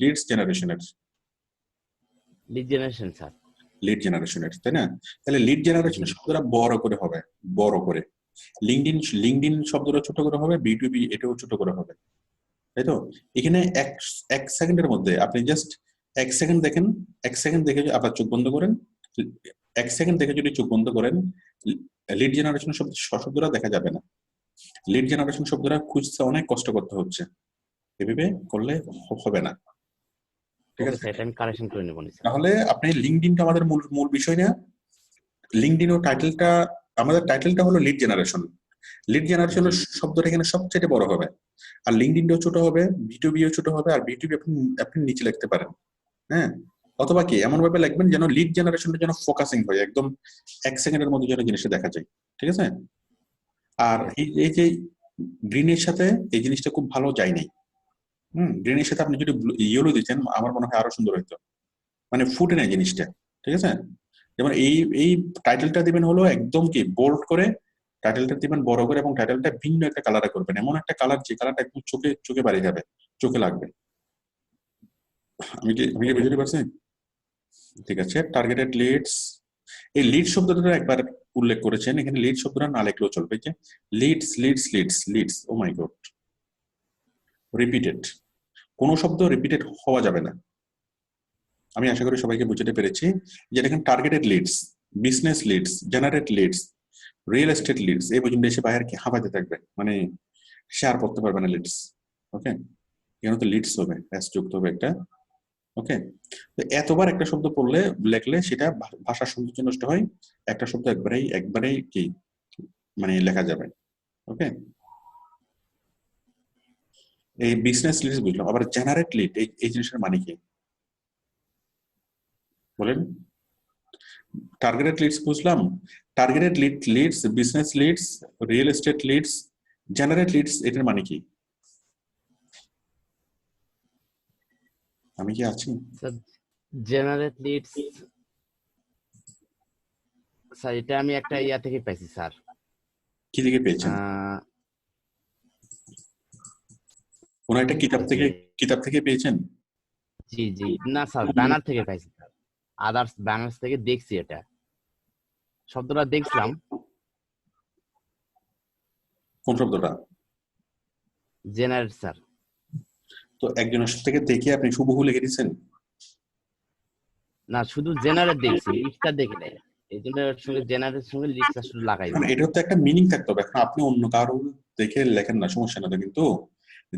লিডস জেনারেশনের? Lead generation sir. লিড জেনারেশনের, তাই না? তাহলে লিড জেনারেশন শব্দটা বড় করে হবে, বড় করে। লিঙ্কডইন শব্দটা ছোট করে হবে, B2B এটাও ছোট করে হবে, তাই তো? এখানে এক সেকেন্ডের মধ্যে আপনি জাস্ট 1 সেকেন্ড দেখেন, 1 সেকেন্ড দেখে আবার চোখ বন্ধ করেন, 1 সেকেন্ড দেখে যদি চোখ বন্ধ করেন লিড জেনারেশন শব্দটা দেখা যাবে না। লিড জেনারেশন শব্দটা খুঁজতে অনেক কষ্ট করতে হচ্ছে, এভাবে করলে হবে না, ঠিক আছে? সেটা আমি কারেকশন করে নেব স্যার। তাহলে আপনি লিঙ্কডইনটা আমাদের মূল বিষয় না, লিঙ্কডইন ও টাইটেলটা, আমাদের টাইটেলটা হলো লিড জেনারেশন। লিড জেনারেশনের শব্দটা এখানে সবচেয়ে বড় হবে, আর লিঙ্কডইনটাও ছোট হবে, B2Bও ছোট হবে, আর B2B আপনি নিচে লিখতে পারেন, হ্যাঁ, অথবা কি এমন ভাবে লিখবেন যেন লিড জেনারেশনটা যেন ফোকাসিং হয়, একদম 1 সেকেন্ডের মধ্যে যেন জিনিসটা দেখা যায়, ঠিক আছে? আর এই যে গ্রিনের সাথে এই জিনিসটা খুব ভালো যায় নাই, গ্রিনের সাথে আপনি যদি ইয়েলো দিতেন আমার মনে হয় আরো সুন্দর হইতো, মানে ফুটে নেয় জিনিসটা, ঠিক আছে? যেমন এই টাইটেলটা দিবেন হলো একদম কি বোল্ড করে, টাইটেলটা দিবেন বড় করে, এবং টাইটেলটা ভিন্ন একটা কালারে করবেন, এমন একটা কালার যে কালারটা একদম চোখে বাড়ি যাবে, চোখে লাগবে। আমি কি বুঝতে পারছি? ঠিক আছে, টার্গেটেড লিডস, এই লিড শব্দটা একবার উল্লেখ করেছেন, এখানে লিড শব্দটা না লিখলেও চলবে, যে লিডস, ও মাই গড, রিপিটেড, কোনো শব্দ রিপিটেড হওয়া যাবে না। আমি আশা করি সবাইকে বুঝতে পেরেছি যে এখানে targeted leads, business leads, generate leads, real estate leads, এই পর্যন্ত এসে বাইরে কি হাঁপাতে থাকবে, মানে শেয়ার করতে পারবে না লিডস, ওকে? এখানে তো লিডস হবে, এস যুক্ত হবে একটা, ওকে? তো এতবার একটা শব্দ পড়লে লেখলে সেটা ভাষার সৌন্দর্য নষ্ট হয়, একটা শব্দ একবারেই কি মানে লেখা যাবে, ওকে? এই বিজনেস লিডস বুঝলাম, আবার জেনারেট লিড এই জিনিসের মানে কি বলেন? টার্গেটেড লিডস বুঝলাম, targeted leads, business leads, real estate leads, generate leads, এটার মানে কি? আমি কি আছি? স্যার জেনারেট লিডস স্যার এটা আমি একটা ইয়া থেকে পাইছি স্যার। কি দিকে পেয়েছেন? কোন একটা কিতাব থেকে পেয়েছেন? জি জি না স্যার, ব্যানার থেকে পাইছি স্যার, আদার্স ব্যানার্স থেকে দেখছি, এটা শব্দটা দেখছিলাম। কোন শব্দটা? Generate sir. তো একজনের থেকে দেখে আপনি হুবহু লিখে দিচ্ছেন? না, শুধু জেনারেট দেখছি, লিস্টটা দেখি নাই, এই জন্য সঙ্গে জেনারেটের সঙ্গে লিস্টটা শুধু লাগাই। এটা তো একটা মিনিং থাকতে হবে। এখন আপনি অন্য কারো দেখে লেখেন না, সমস্যা না তো, কিন্তু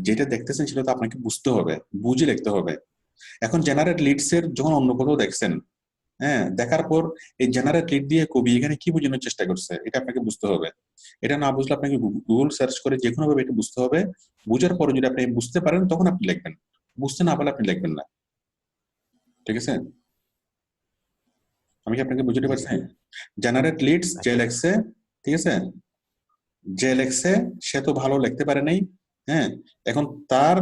যেটা দেখতেছেন সেটা তো আপনাকে বুঝতে হবে, বুঝে লিখতে হবে। এখন জেনারেট লিডস এর যখন অন্য কোথাও দেখছেন, হ্যাঁ, দেখার পর এই জেনারেট লিড দিয়ে কবি এখানে কি বোঝানোর চেষ্টা করছে এটা আপনাকে বুঝতে হবে। এটা না বুঝলে আপনাকে গুগল সার্চ করে যে কোনো ভাবে এটা বুঝতে হবে। বুঝার পরে যদি আপনি বুঝতে পারেন তখন আপনি লিখবেন, বুঝতে না পারলে আপনি লিখবেন না। ঠিক আছে? আমি কি আপনাকে বুঝতে পারছি? জেনারেট লিডস যে লেখছে, ঠিক আছে, যে লেখছে সে তো ভালো লিখতে পারে নাই, হ্যাঁ, এখন তার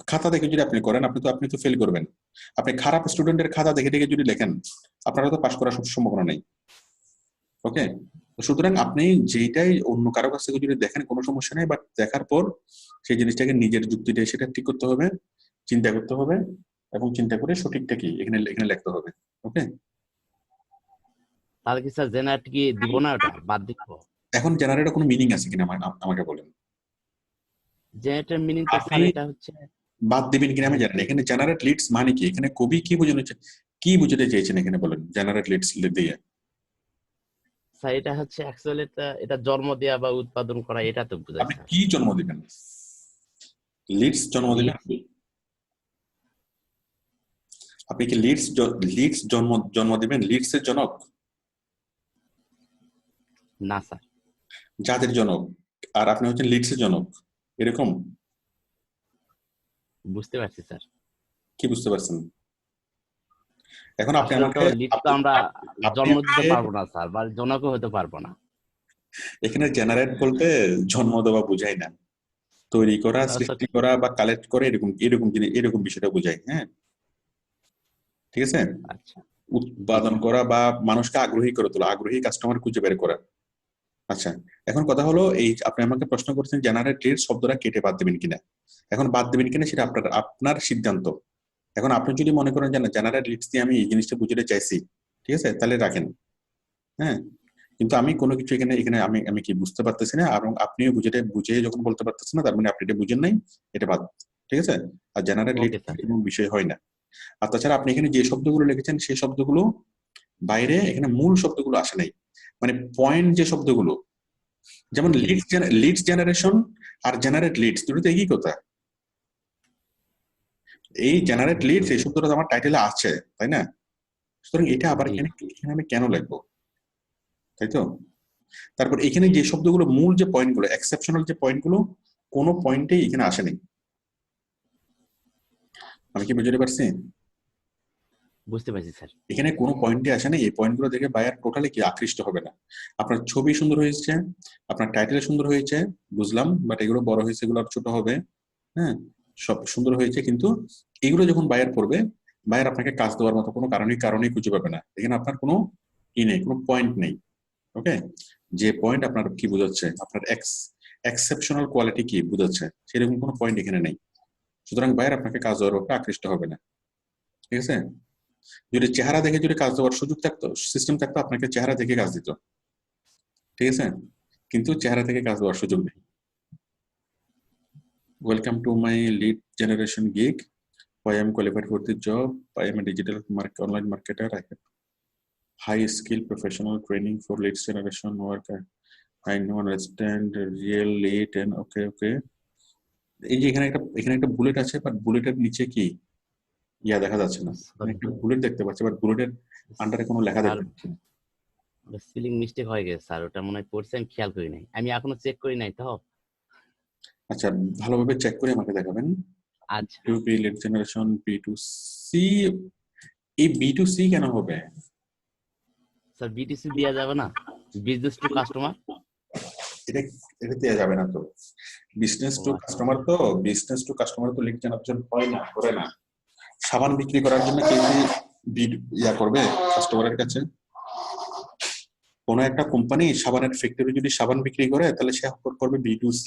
খাতা দেখে যদি আপনি করেন আপনি তো ফেল করবেন। আপনি খারাপ স্টুডেন্টের খাতা দেখে দেখে যদি লেখেন আপনারা তো পাস করার সম্ভাবনা নেই। ওকে, সুতরাং আপনি যেটাই অন্য কারো কাছ থেকে যদি দেখেন কোনো সমস্যা নেই, বাট দেখার পর সেই জিনিসটাকে নিজের যুক্তিতে সেটা ঠিক করতে হবে, চিন্তা করতে হবে, এবং চিন্তা করে সঠিকটা কি এখানে লিখতে হবে। ওকে, তাহলে কি স্যার জেনারেট কি দিব না, ওটা বাদ দিব? এখন জেনারেটর কোনো মিনিং আছে কিনা আমাকে বলেন। জেনারেটের মিনিং তো স্যার এটা হচ্ছে বাদ দিবেন কিনা আমি জানি না। এখানে জেনারেট লিডস মানে কি, এখানে কবি কি বুঝাতে চেয়েছেন এখানে বলেন জেনারেট লিডস দিয়ে? স্যার এটা হচ্ছে অ্যাকচুয়ালি এটা জন্ম দেয়া বা উৎপাদন করা, এটা তো বোঝায় আপনি স্যার। কি জন্ম দিবেন? লিডস জন্ম দিবেন? আপনি কি লিডস জন্ম দিবেন? লিডস এর জনক? না স্যার। যাদের জনক, আর আপনি হচ্ছেন লিডস এর জনক, এরকম? বুঝতে পারছি স্যার। কি বুঝতে পারছেন? এখন আপনি আসলে আমাকে তো লিড তো আমরা জন্ম দিতে পারবো না স্যার, বা জনকও হতে পারবো না। এখানে জেনারেট বলতে জন্ম দেওয়া বোঝায় না, তৈরি করা, সৃষ্টি করা বা কালেক্ট করে, এরকম বিষয়টা বোঝায়। হ্যাঁ, ঠিক আছে? আচ্ছা, উৎপাদন করা বা মানুষকে আগ্রহী করে তোলা, আগ্রহী কাস্টমার খুঁজে বের করা। আচ্ছা, এখন কথা হলো এই আপনি আমাকে প্রশ্ন করছেন জেনারেট লিড শব্দটা কেটে বাদ দেবেন কিনা। এখন বাদ দেবেন কিনা সেটা আপনার সিদ্ধান্ত। এখন আপনি যদি মনে করেন যে না জেনারেট লিডস দিয়ে আমি এই জিনিসটা বুঝতে চাইছি, ঠিক আছে, তাহলে রাখেন। হ্যাঁ, কিন্তু আমি কোনো কিছু এখানে আমি কি বুঝতে পারতেছি না, এবং আপনিও বুঝে যখন বলতে পারতেছেন না, তার মানে আপনি এটা বুঝেন নাই, এটা বাদ। ঠিক আছে? আর জেনারেট লিড কোনো বিষয় হয় না। আর তাছাড়া আপনি এখানে যে শব্দগুলো লিখেছেন সেই শব্দগুলো বাইরে এখানে মূল শব্দগুলো আসে নাই, মানে পয়েন্ট যে শব্দগুলো, যেমন লিডস জেনারেশন আর জেনারেট লিডস দুটো তো একই কথা। এই জেনারেট লিডস এই শব্দটা আমার টাইটেলে আছে, তাই না? সুতরাং এটা আবার এখানে আমি কেন লিখবো, তাই তো? তারপর এখানে যে শব্দগুলো মূল যে পয়েন্টগুলো, এক্সেপশনাল যে পয়েন্টগুলো, কোনো পয়েন্টেই এখানে আসেনি। আমি কি বুঝতে পারছি? বুঝতে পারছি স্যার। এখানে কোনো পয়েন্টে আসে না। এই পয়েন্টগুলো দেখে বায়ার টোটালি কি আকৃষ্ট হবে না। আপনার ছবি সুন্দর হয়েছে, আপনার টাইটেল সুন্দর হয়েছে, বুঝলাম, বাট এগুলো বড় হয়েছে, এগুলো ছোট হবে, হ্যাঁ, সব সুন্দর হয়েছে, কিন্তু এগুলো যখন বায়ার পড়বে, বায়ার আপনাকে কাজ দেওয়ার মতো কোনো কারণেই খুঁজে পাবে না। এখানে আপনার কোনো নেই, কোনো পয়েন্ট নেই। ওকে, যে পয়েন্ট আপনার কি বোঝাচ্ছে, আপনার এক্সেপশনাল কোয়ালিটি কি বোঝাচ্ছে, সেরকম কোনো পয়েন্ট এখানে নেই। সুতরাং বায়ার আপনাকে কাজ দেওয়ার উপরে আকৃষ্ট হবে না। ঠিক আছে? যদি চেহারা দেখে যদি কাজ দেওয়ার সুযোগ থাকতো, সিস্টেম থাকতো, আপনাকে চেহারা দেখে কাজ দিত। ঠিক আছে? কিন্তু চেহারা থেকে কাজ দেওয়ার সুযোগ নেই। Welcome to my lead generation gig. Why I am qualified for this job? I am a digital online marketer. I have high skill professional training for lead generation work. I know understand real lead and okay. এই যে এখানে একটা bullet আছে, but বুলেটের নিচে কি দেখা যাচ্ছে না। একটা বুলেট দেখতে পাচ্ছি, বাট বুলেটের আন্ডারে কোনো লেখা দেখতে পাচ্ছি না। স্পেলিং মিস্টেক হয়ে গেছে স্যার, ওটা মনে হয় পড়ছেন, খেয়াল করি নাই, আমি এখনো চেক করি নাই তো। আচ্ছা, ভালোভাবে চেক করে আমাকে দেখাবেন। আচ্ছা, B2B lead generation B2C, এই B2C কেন হবে স্যার? B2C দেয়া যাবে না, বিজনেস টু কাস্টমার? এটা দেওয়া যাবে না তো। বিজনেস টু কাস্টমার তো লিড জেনারেশন হয় না, করে না। সাবান বিক্রি করার জন্য কেউ কি করবে কাস্টমারের কাছে? কোনো একটা কোম্পানি সাবানের ফ্যাক্টরি যদি সাবান বিক্রি করে তাহলে সে করবে B2C।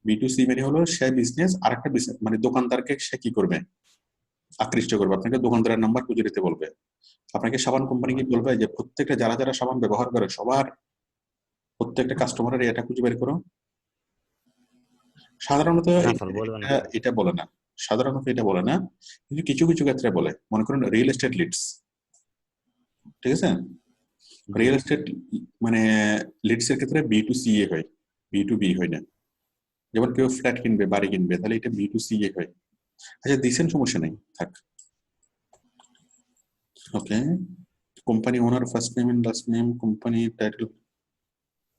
B2C মানে হলো সে বিজনেস, আর একটা বিজনেস মানে দোকানদারকে সে কি করবে, আকৃষ্ট করবে, আপনাকে দোকানদারের নাম্বার খুঁজে দিতে বলবে। আপনাকে সাবান কোম্পানি কি বলবে যে প্রত্যেকটা যারা যারা সাবান ব্যবহার করে সবার প্রত্যেকটা কাস্টমারের এটা খুঁজে বের করো। সাধারণত না স্যার বলবেন না। এটা বলে না, সাধারণত এটা বলে না, কিন্তু কিছু কিছু ক্ষেত্রে বলে। মনে করুন রিয়েল এস্টেট লিডস, ঠিক আছে, রিয়েল এস্টেট মানে লিডস এর ক্ষেত্রে B2C হয়, B2B হয় না। যেমন কেউ ফ্ল্যাট কিনবে, বাড়ি কিনবে, তাহলে এটা B2C হয়। আচ্ছা দিছেন, সমস্যা নেই, থাক। Okay, company owner first name and last name, company title.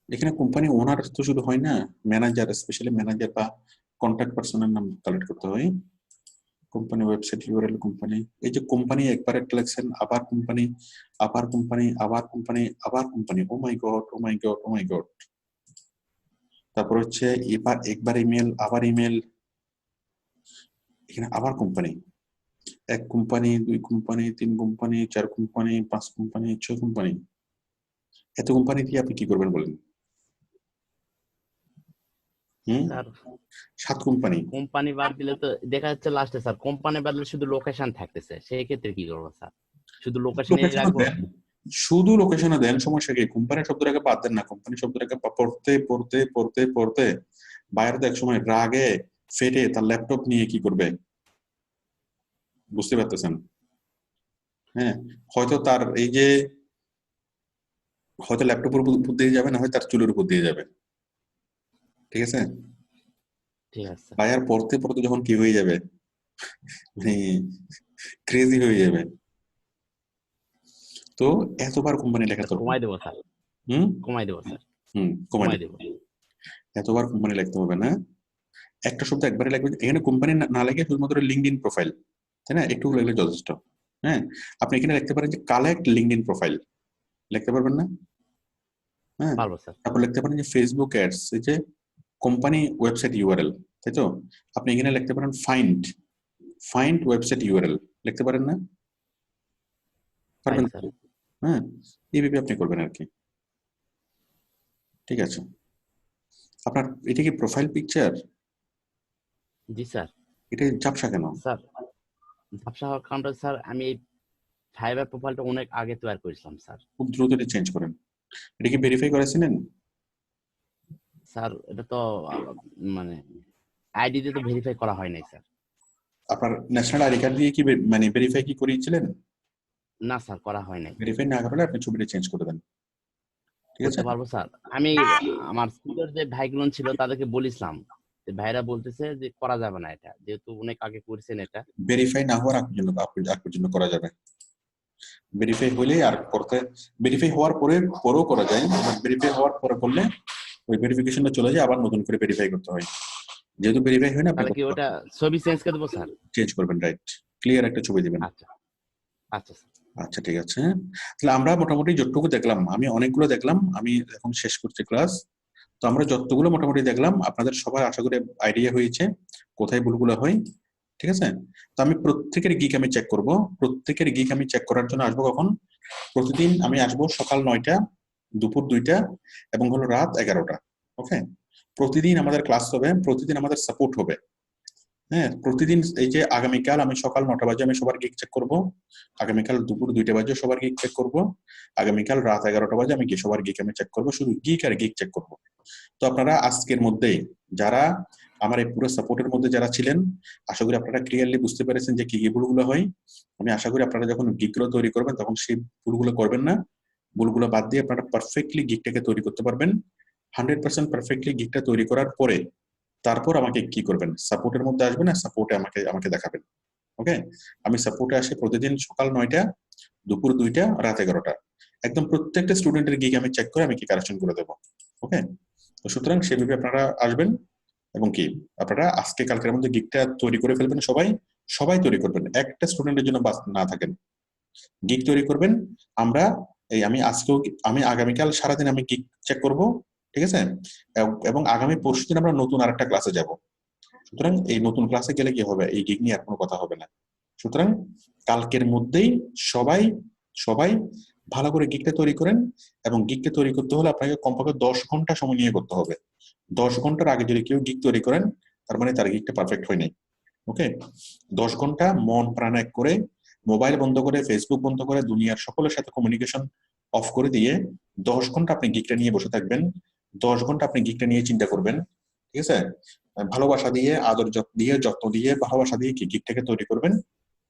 এখানে কোম্পানি ওনার তো শুধু হয় না, ম্যানেজার, স্পেশালি ম্যানেজার বা কন্ট্যাক্ট পার্সনের নাম কালেক্ট করতে হয়। কোম্পানি ওয়েবসাইট ইউআরএল, কোম্পানি, এই যে কোম্পানি একবার একটা লেখছেন, আবার কোম্পানি, আবার কোম্পানি, আবার কোম্পানি, আবার কোম্পানি, ও মাই গড, ও মাই গড, ও মাই গড। তারপর হচ্ছে এবার একবার ইমেল, আবার ইমেল, এখানে আবার কোম্পানি, এক কোম্পানি, দুই কোম্পানি, তিন কোম্পানি, চার কোম্পানি, পাঁচ কোম্পানি, ছয় কোম্পানি। এত কোম্পানি দিয়ে আপনি কি করবেন বলেন? Sir 7 company. কোম্পানি বাদ দিলে তো দেখা যাচ্ছে লাস্টে স্যার কোম্পানি বাদ দিলে শুধু লোকেশন থাকতেছে, সেই ক্ষেত্রে কি করবো স্যার? শুধু লোকেশনে রাখবো? শুধু লোকেশনে দেন, সমস্যা কি? কোম্পানি শব্দটাকে বাদ দেন না, কোম্পানি শব্দটাকে পড়তে পড়তে পড়তে পড়তে বাইরে তো এক সময় রাগে ফেটে তার ল্যাপটপ নিয়ে কি করবে, বুঝতে পারতেছেন? হ্যাঁ, হয়তো তার এই যে হয়তো ল্যাপটপের উপর দিয়ে যাবে, না হয় তার চুলের উপর দিয়ে যাবে, ঠিক আছে? ঠিক আছে বায়ার পড়তে পড়তে যখন কি হয়ে যাবে, মানে ক্রেজি হয়ে যাবে। তো এতবার কোম্পানি লেখা দরকার। কমাই দেবো স্যার, কমাই দেবো স্যার, কমাই কমাই দেবো। দেবো। এতবার কোম্পানি লিখতে হবে না, একটা শব্দ একবারে লিখবেন। এখানে কোম্পানি না লিখে শুধুমাত্র লিঙ্কডইন প্রোফাইল, তাই না, একটু লিখলে যথেষ্ট। হ্যাঁ, আপনি এখানে লিখতে পারেন যে কালেক্ট লিঙ্কডইন প্রোফাইল, লিখতে পারবেন না? হ্যাঁ, পারবো স্যার। তারপর লিখতে পারেন যে ফেসবুক অ্যাডস, এই যে কোম্পানি ওয়েবসাইট ইউআরএল, তাই তো? আপনি এখানে লিখতে পারেন ফাইন্ড ওয়েবসাইট ইউআরএল, লিখতে পারেন না? পারবেন স্যার হ্যাঁ, এইভাবে আপনি করবেন আর কি, ঠিক আছে? আপনার এটা কি প্রোফাইল পিকচার? জি স্যার। এটা ঝাপসা কেন? স্যার ঝাপসা হওয়ার কারণটা স্যার আমি এই ফাইবার প্রোফাইলটা অনেক আগে তৈরি করেছিলাম স্যার। খুব দ্রুত এটা চেঞ্জ করেন। এটা কি ভেরিফাই করেছিলেন? স্যার এটা তো মানে আইডি দিয়ে তো ভেরিফাই করা হয় নাই স্যার। আপনার ন্যাশনাল আইডি কার্ড দিয়ে কি মানে ভেরিফাই কি করিয়েছিলেন? না স্যার করা হয় নাই। ভেরিফাই না করলে আপনি ছবিটা চেঞ্জ করে দেন, ঠিক আছে? করতে পারবো স্যার। আমি আমার স্কুলের যে ভাইগুলো ছিল তাদেরকে বলেছিলাম, যে ভাইরা বলতেছে যে করা যাবে না এটা, যেহেতু অনেক আগে করেছেন এটা। ভেরিফাই না হওয়ার আগ পর্যন্ত করা যাবে। ভেরিফাই হলে আর করতে, ভেরিফাই হওয়ার পরেও করা যায়, ভেরিফাই হওয়ার পরে করলে ওই ভেরিফিকেশনটা চলে যায়, আবার নতুন করে ভেরিফাই করতে হয়। যেহেতু ভেরিফাই হয় না, তাহলে কি ওটা ছবি চেঞ্জ করে দেবো স্যার? চেঞ্জ করবেন, রাইট, ক্লিয়ার একটা ছবি দিবেন। আচ্ছা আচ্ছা স্যার। আচ্ছা ঠিক আছে, তাহলে আমরা মোটামুটি যতটুকু দেখলাম, আমি অনেকগুলো দেখলাম, আমি এখন শেষ করছি ক্লাস। তো আমরা যতগুলো মোটামুটি দেখলাম, আপনাদের সবার আশা করি আইডিয়া হয়েছে কোথায় ভুলগুলো হয়, ঠিক আছে? তো আমি প্রত্যেকের গিক আমি চেক করব, প্রত্যেকের গিক আমি চেক করার জন্য আসবো কখন? প্রতিদিন আমি আসবো সকাল 9টা, দুপুর 2টা এবং হলো রাত 11টা। ওকে, প্রতিদিন আমাদের ক্লাস হবে, প্রতিদিন আমাদের সাপোর্ট হবে। হ্যাঁ, প্রতিদিন এই যে আগামীকাল আমি সকাল 9টা বাজে আমি সবার গিক চেক করব, আগামীকাল দুপুর 2টা বাজে সবার গিক চেক করব, আগামীকাল রাত 11টা বাজে আমি সবার গিক আমি চেক করব, শুধু গিক আর গিক চেক করব। তো আপনারা আজকের মধ্যে যারা আমার এই পুরো সাপোর্টের মধ্যে যারা ছিলেন, আশা করি আপনারা ক্লিয়ারলি বুঝতে পেরেছেন যে কি কি ভুলগুলো হয়। আমি আশা করি আপনারা যখন গিকগুলো তৈরি করবেন তখন সেই ভুলগুলো করবেন না, ভুলগুলো বাদ দিয়ে আপনারা পারফেক্টলি গিকটাকে তৈরি করতে পারবেন। 100% পারফেক্টলি গিকটা তৈরি করার পরে তারপর আমাকে কি করবেন, সাপোর্টের মধ্যে আসবেন, আর সাপোর্টে আমাকে দেখাবেন। ওকে, আমি সাপোর্টে আসি প্রতিদিন সকাল 9টা, দুপুর 2টা, রাত 11টা। একদম প্রত্যেকটা স্টুডেন্টের গিক আমি চেক করে আমি কি কারেকশন করে দেবো। ওকে, তো সুতরাং সেভাবে আপনারা আসবেন এবং কি আপনারা আজকে কালকের মধ্যে গিকটা তৈরি করে ফেলবেন। সবাই তৈরি করবেন, একটা স্টুডেন্টের জন্য বাদ না থাকেন, গিক তৈরি করবেন। আমি আগামীকাল সারাদিন আমি গিক চেক করব, ঠিক আছে? এবং আগামী পরশুদিন আমরা নতুন আরেকটা ক্লাসে যাব। সুতরাং এই নতুন ক্লাসে গেলে কি হবে, এই গিক নিয়ে আর কোনো কথা হবে না। সুতরাং কালকের মধ্যেই সবাই ভালো করে গিকটা তৈরি করেন, এবং গিকটা তৈরি করতে হলে আপনাকে কমপক্ষে 10 ঘন্টা সময় নিয়ে করতে হবে। 10 ঘন্টার আগে যদি কেউ গিক তৈরি করেন, তার মানে তার গিকটা পারফেক্ট হয় নাই। ওকে, 10 ঘন্টা মন প্রাণ এক করে, মোবাইল বন্ধ করে, ফেসবুক বন্ধ করে, দুনিয়ার সকলের সাথে কমিউনিকেশন অফ করে দিয়ে 10 ঘন্টা আপনি গিকটা নিয়ে বসে থাকবেন। 10 ঘন্টা আপনি গিকটা নিয়ে চিন্তা করবেন, ঠিক আছে? ভালোবাসা দিয়ে, আদর যত্ন দিয়ে ভালোবাসা দিয়ে গিকটাকে তৈরি করবেন,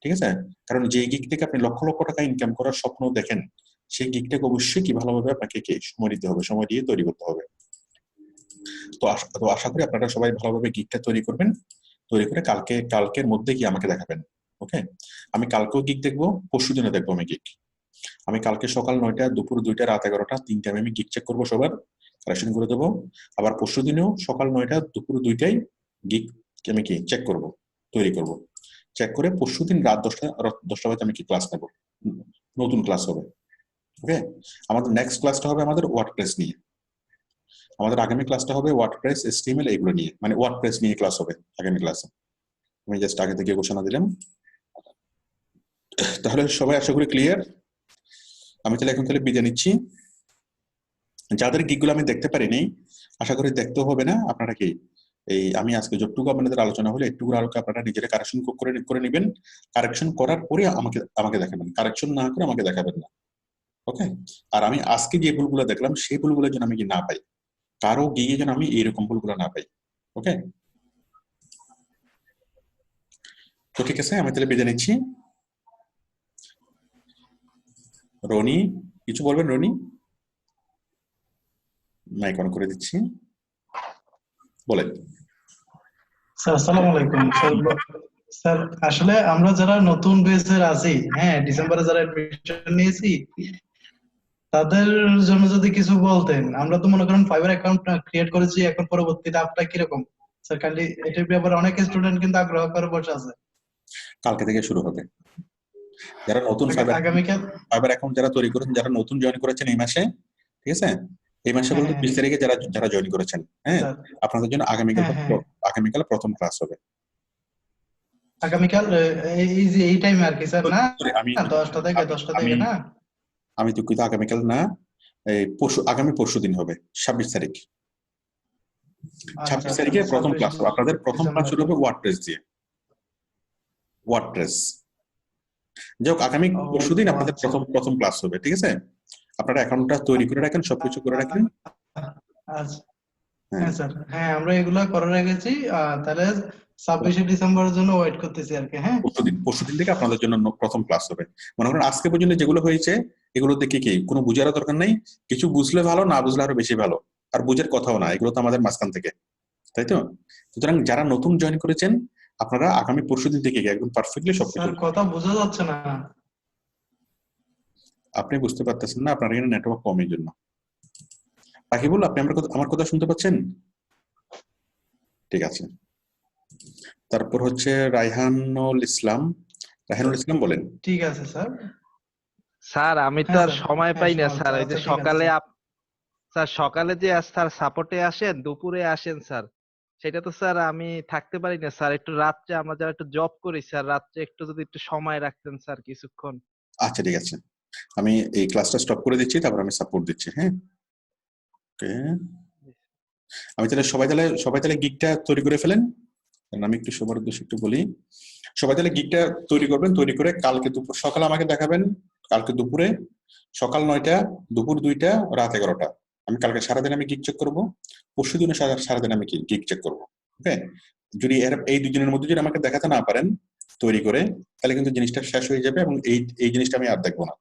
ঠিক আছে? কারণ যে গিক থেকে আপনি লক্ষ লক্ষ টাকা ইনকাম করার স্বপ্ন দেখেন, সেই গিকটাকে অবশ্যই কি ভালোভাবে আপনাকে সময় দিতে হবে, সময় দিয়ে তৈরি করতে হবে। তো আশা করি আপনারা সবাই ভালোভাবে গিকটা তৈরি করবেন। তৈরি করে কালকের মধ্যে কি আমাকে দেখাবেন। ওকে, আমি কালকেও গিক দেখবো, পরশু দিনে দেখবো আমি গিক। আমি কালকে সকাল 9টা, দুপুর 2টা, রাত 11টা, 3 টাইমে আমি গিক চেক করবো, সবার কারেকশন করে দেবো। আবার পরশু দিনেও সকাল 9টা, দুপুর 2টায় গিক আমি কি চেক করব, তৈরি করব। চেক করে পরশু দিন রাত 10টা বাজে আমি কি ক্লাস নেব, নতুন ক্লাস হবে। ওকে, আমাদের নেক্সট ক্লাসটা হবে আমাদের ওয়ার্ডপ্রেস নিয়ে। আমাদের আগামী ক্লাসটা হবে ওয়ার্ডপ্রেস, HTML এগুলো নিয়ে, মানে ওয়ার্ডপ্রেস নিয়ে ক্লাস হবে আগামী ক্লাসে। আমি জাস্ট আগে থেকে ঘোষণা দিলাম। তাহলে সবাই আশা করি ক্লিয়ার। আমি তাহলে এখন বিদায় নিচ্ছি। যাদের গিকগুলো আমি দেখতে পারিনি, আশা করি দেখতেও হবে না। আপনারা কি এই আমি আজকে যতটুকু আপনাদের আলোচনা হলো একটু আলোকে আপনারা নিজেরা কারেকশন করে নেবেন। কারেকশন করার পরে আমাকে দেখাবেন, কারেকশন না করে আমাকে দেখাবেন না। ওকে, আর আমি আজকে যে ভুলগুলো দেখলাম সেই ভুলগুলো যেন আমি কি না পাই, কারো গিয়ে যেন আমি এইরকম ভুলগুলো না পাই। ওকে, তো ঠিক আছে, আমি তাহলে বিদায় নিচ্ছি। রনি কিছু বলবেন? রনি, মাইক অন করে দিচ্ছি, বলেন। স্যার আসসালামু আলাইকুম। স্যার আসলে আমরা যারা নতুন বেচের আছি, হ্যাঁ ডিসেম্বরে যারা অ্যাডমিশন নিয়েছি, তাদের জন্য যদি কিছু বলতেন। আমরা তো মনে করেন ফাইবার অ্যাকাউন্ট ক্রিয়েট করেছি, এখন পরবর্তীতে আপটা কিরকম স্যার? কালি এটার ব্যাপারে অনেক স্টুডেন্ট কিন্তু আগ্রহ করে বসে আছে। কালকে থেকে শুরু হবে। যারা নতুন আগামীকাল ফাইবার অ্যাকাউন্ট যারা তৈরি করেছেন, যারা নতুন জয়েন করেছেন এই মাসে, ঠিক আছে, এই মাসে বলতে 20 তারিখে যারা জয়েন করেছেন, হ্যাঁ, আপনাদের জন্য আগামীকাল প্রথম ক্লাস হবে। আগামীকাল এই টাইমে আর কি স্যার? না 10টা থেকে না? আমি দুঃখিত, আগামীকাল না, এই আগামী পরশু দিন হবে, 26 তারিখ। 26 তারিখে প্রথম ক্লাস হবে। আপনাদের প্রথম ক্লাস শুরু হবে ওয়ার্ডপ্রেস দিয়ে। ওয়ার্ডপ্রেস যাই হোক, আগামী পরশু দিন আপনাদের প্রথম ক্লাস হবে, ঠিক আছে? আপনারা অ্যাকাউন্টটা তৈরি করে রাখেন, সবকিছু করে রাখেন। হ্যাঁ স্যার, হ্যাঁ আমরা এগুলা করে রেখেছি। তাহলে 26শে ডিসেম্বরের জন্য ওয়েট করতেছি আর কি। হ্যাঁ, পরশুদিন থেকে আপনাদের জন্য প্রথম ক্লাস হবে। মনে করেন আজকে পর্যন্ত যেগুলো হয়েছে এগুলো দেখে কি কোনো বুঝার দরকার নেই, কিছু বুঝলে ভালো, না বুঝলে আরো বেশি ভালো, আর বুঝার কথাও না, এগুলো তো আমাদের মাঝখান থেকে, তাই তো? সুতরাং যারা নতুন জয়েন করেছেন আপনারা আগামী পরশুদিন থেকে একদম পারফেক্টলি সবকিছু। কথা বোঝা যাচ্ছে না। আপনি বুঝতে পারতেছেন না, আপনার এখানে নেটওয়ার্ক কমের জন্য। বাকি বল, আপনি আমার কথা শুনতে পাচ্ছেন? ঠিক আছে। তারপর হচ্ছে রায়হানুল ইসলাম বলেন। ঠিক আছে স্যার। স্যার আমি তো আর সময় পাই না স্যার। ওই যে সকালে স্যার সকালে যে স্যার সাপোর্টে আসেন, দুপুরে আসেন স্যার, সেটা তো স্যার আমি থাকতে পারি না স্যার। একটু রাত্রে আমরা যারা একটু জব করি স্যার, রাত্রে একটু যদি একটু সময় রাখতেন স্যার কিছুক্ষণ। আচ্ছা ঠিক আছে, আমি এই ক্লাসটা স্টপ করে দিচ্ছি, তারপর আমি সাপোর্ট দিচ্ছি। হ্যাঁ, ওকে। আমি সবাই তাহলে গিকটা তৈরি করে ফেলেন। আমি একটু সবার উদ্দেশ্যে একটু বলি, সবাই তাহলে গিকটা তৈরি করবেন। তৈরি করে কালকে দুপুর সকালে আমাকে দেখাবেন। কালকে দুপুরে সকাল 9টা, দুপুর 2টা, রাত 11টা। আমি কালকে সারাদিন আমি গিক চেক করবো, পরশু দিনে সারাদিন আমি গিক চেক করবো। ওকে, যদি এই 2 দিনের মধ্যে যদি আমাকে দেখাতে না পারেন তৈরি করে, তাহলে কিন্তু জিনিসটা শেষ হয়ে যাবে এবং এই জিনিসটা আমি আর দেখবো না।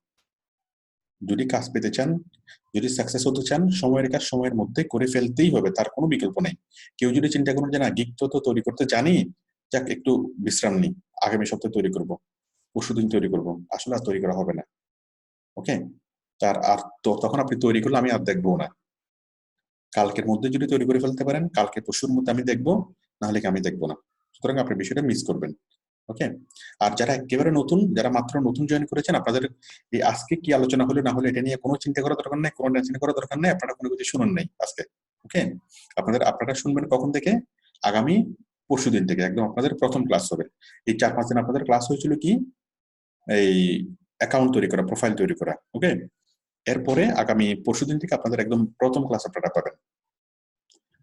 যদি কাজ পেতে চান, যদি সাকসেস হতে চান, সময়ের কাজ সময়ের মধ্যে করে ফেলতেই হবে, তার কোনো বিকল্প নেই। কেউ যদি চিন্তা করেন যে না গিক তো তৈরি করতে জানি, যাক একটু বিশ্রাম নিই, আগামী সপ্তাহে তৈরি করব, পরশুদিন তৈরি করব, আসলে আর তৈরি করা হবে না। ওকে, আর তখন আপনি তৈরি করলে আমি আর দেখবো না। কালকের মধ্যে যদি তৈরি করে ফেলতে পারেন, কালকে পরশুর মধ্যে আমি দেখবো, না হলে আমি দেখবো না। সুতরাং আপনি বিষয়টা মিস করবেন। ওকে, আর যারা একেবারে নতুন, যারা মাত্র নতুন জয়েন করেছেন, আপনাদের এই আজকে কি আলোচনা হলো না হলো এটা নিয়ে কোনো চিন্তা করার দরকার নেই, কোনো টেনশন করার দরকার নেই। আপনারা কোনো কিছু শুনুন নাই আজকে। ওকে, আপনারা শুনবেন কখন থেকে? আগামী পরশুদিন থেকে একদম আপনাদের প্রথম ক্লাস হবে। এই 4-5 দিন আপনাদের ক্লাস হয়েছিল কি এই অ্যাকাউন্ট তৈরি করা, প্রোফাইল তৈরি করা। ওকে, এরপরে আগামী পরশুদিন থেকে আপনাদের একদম প্রথম ক্লাস আপনারা পাবেন।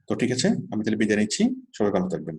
তো ঠিক আছে, আমি তাহলে বিদায় নিচ্ছি, সবাই ভালো থাকবেন।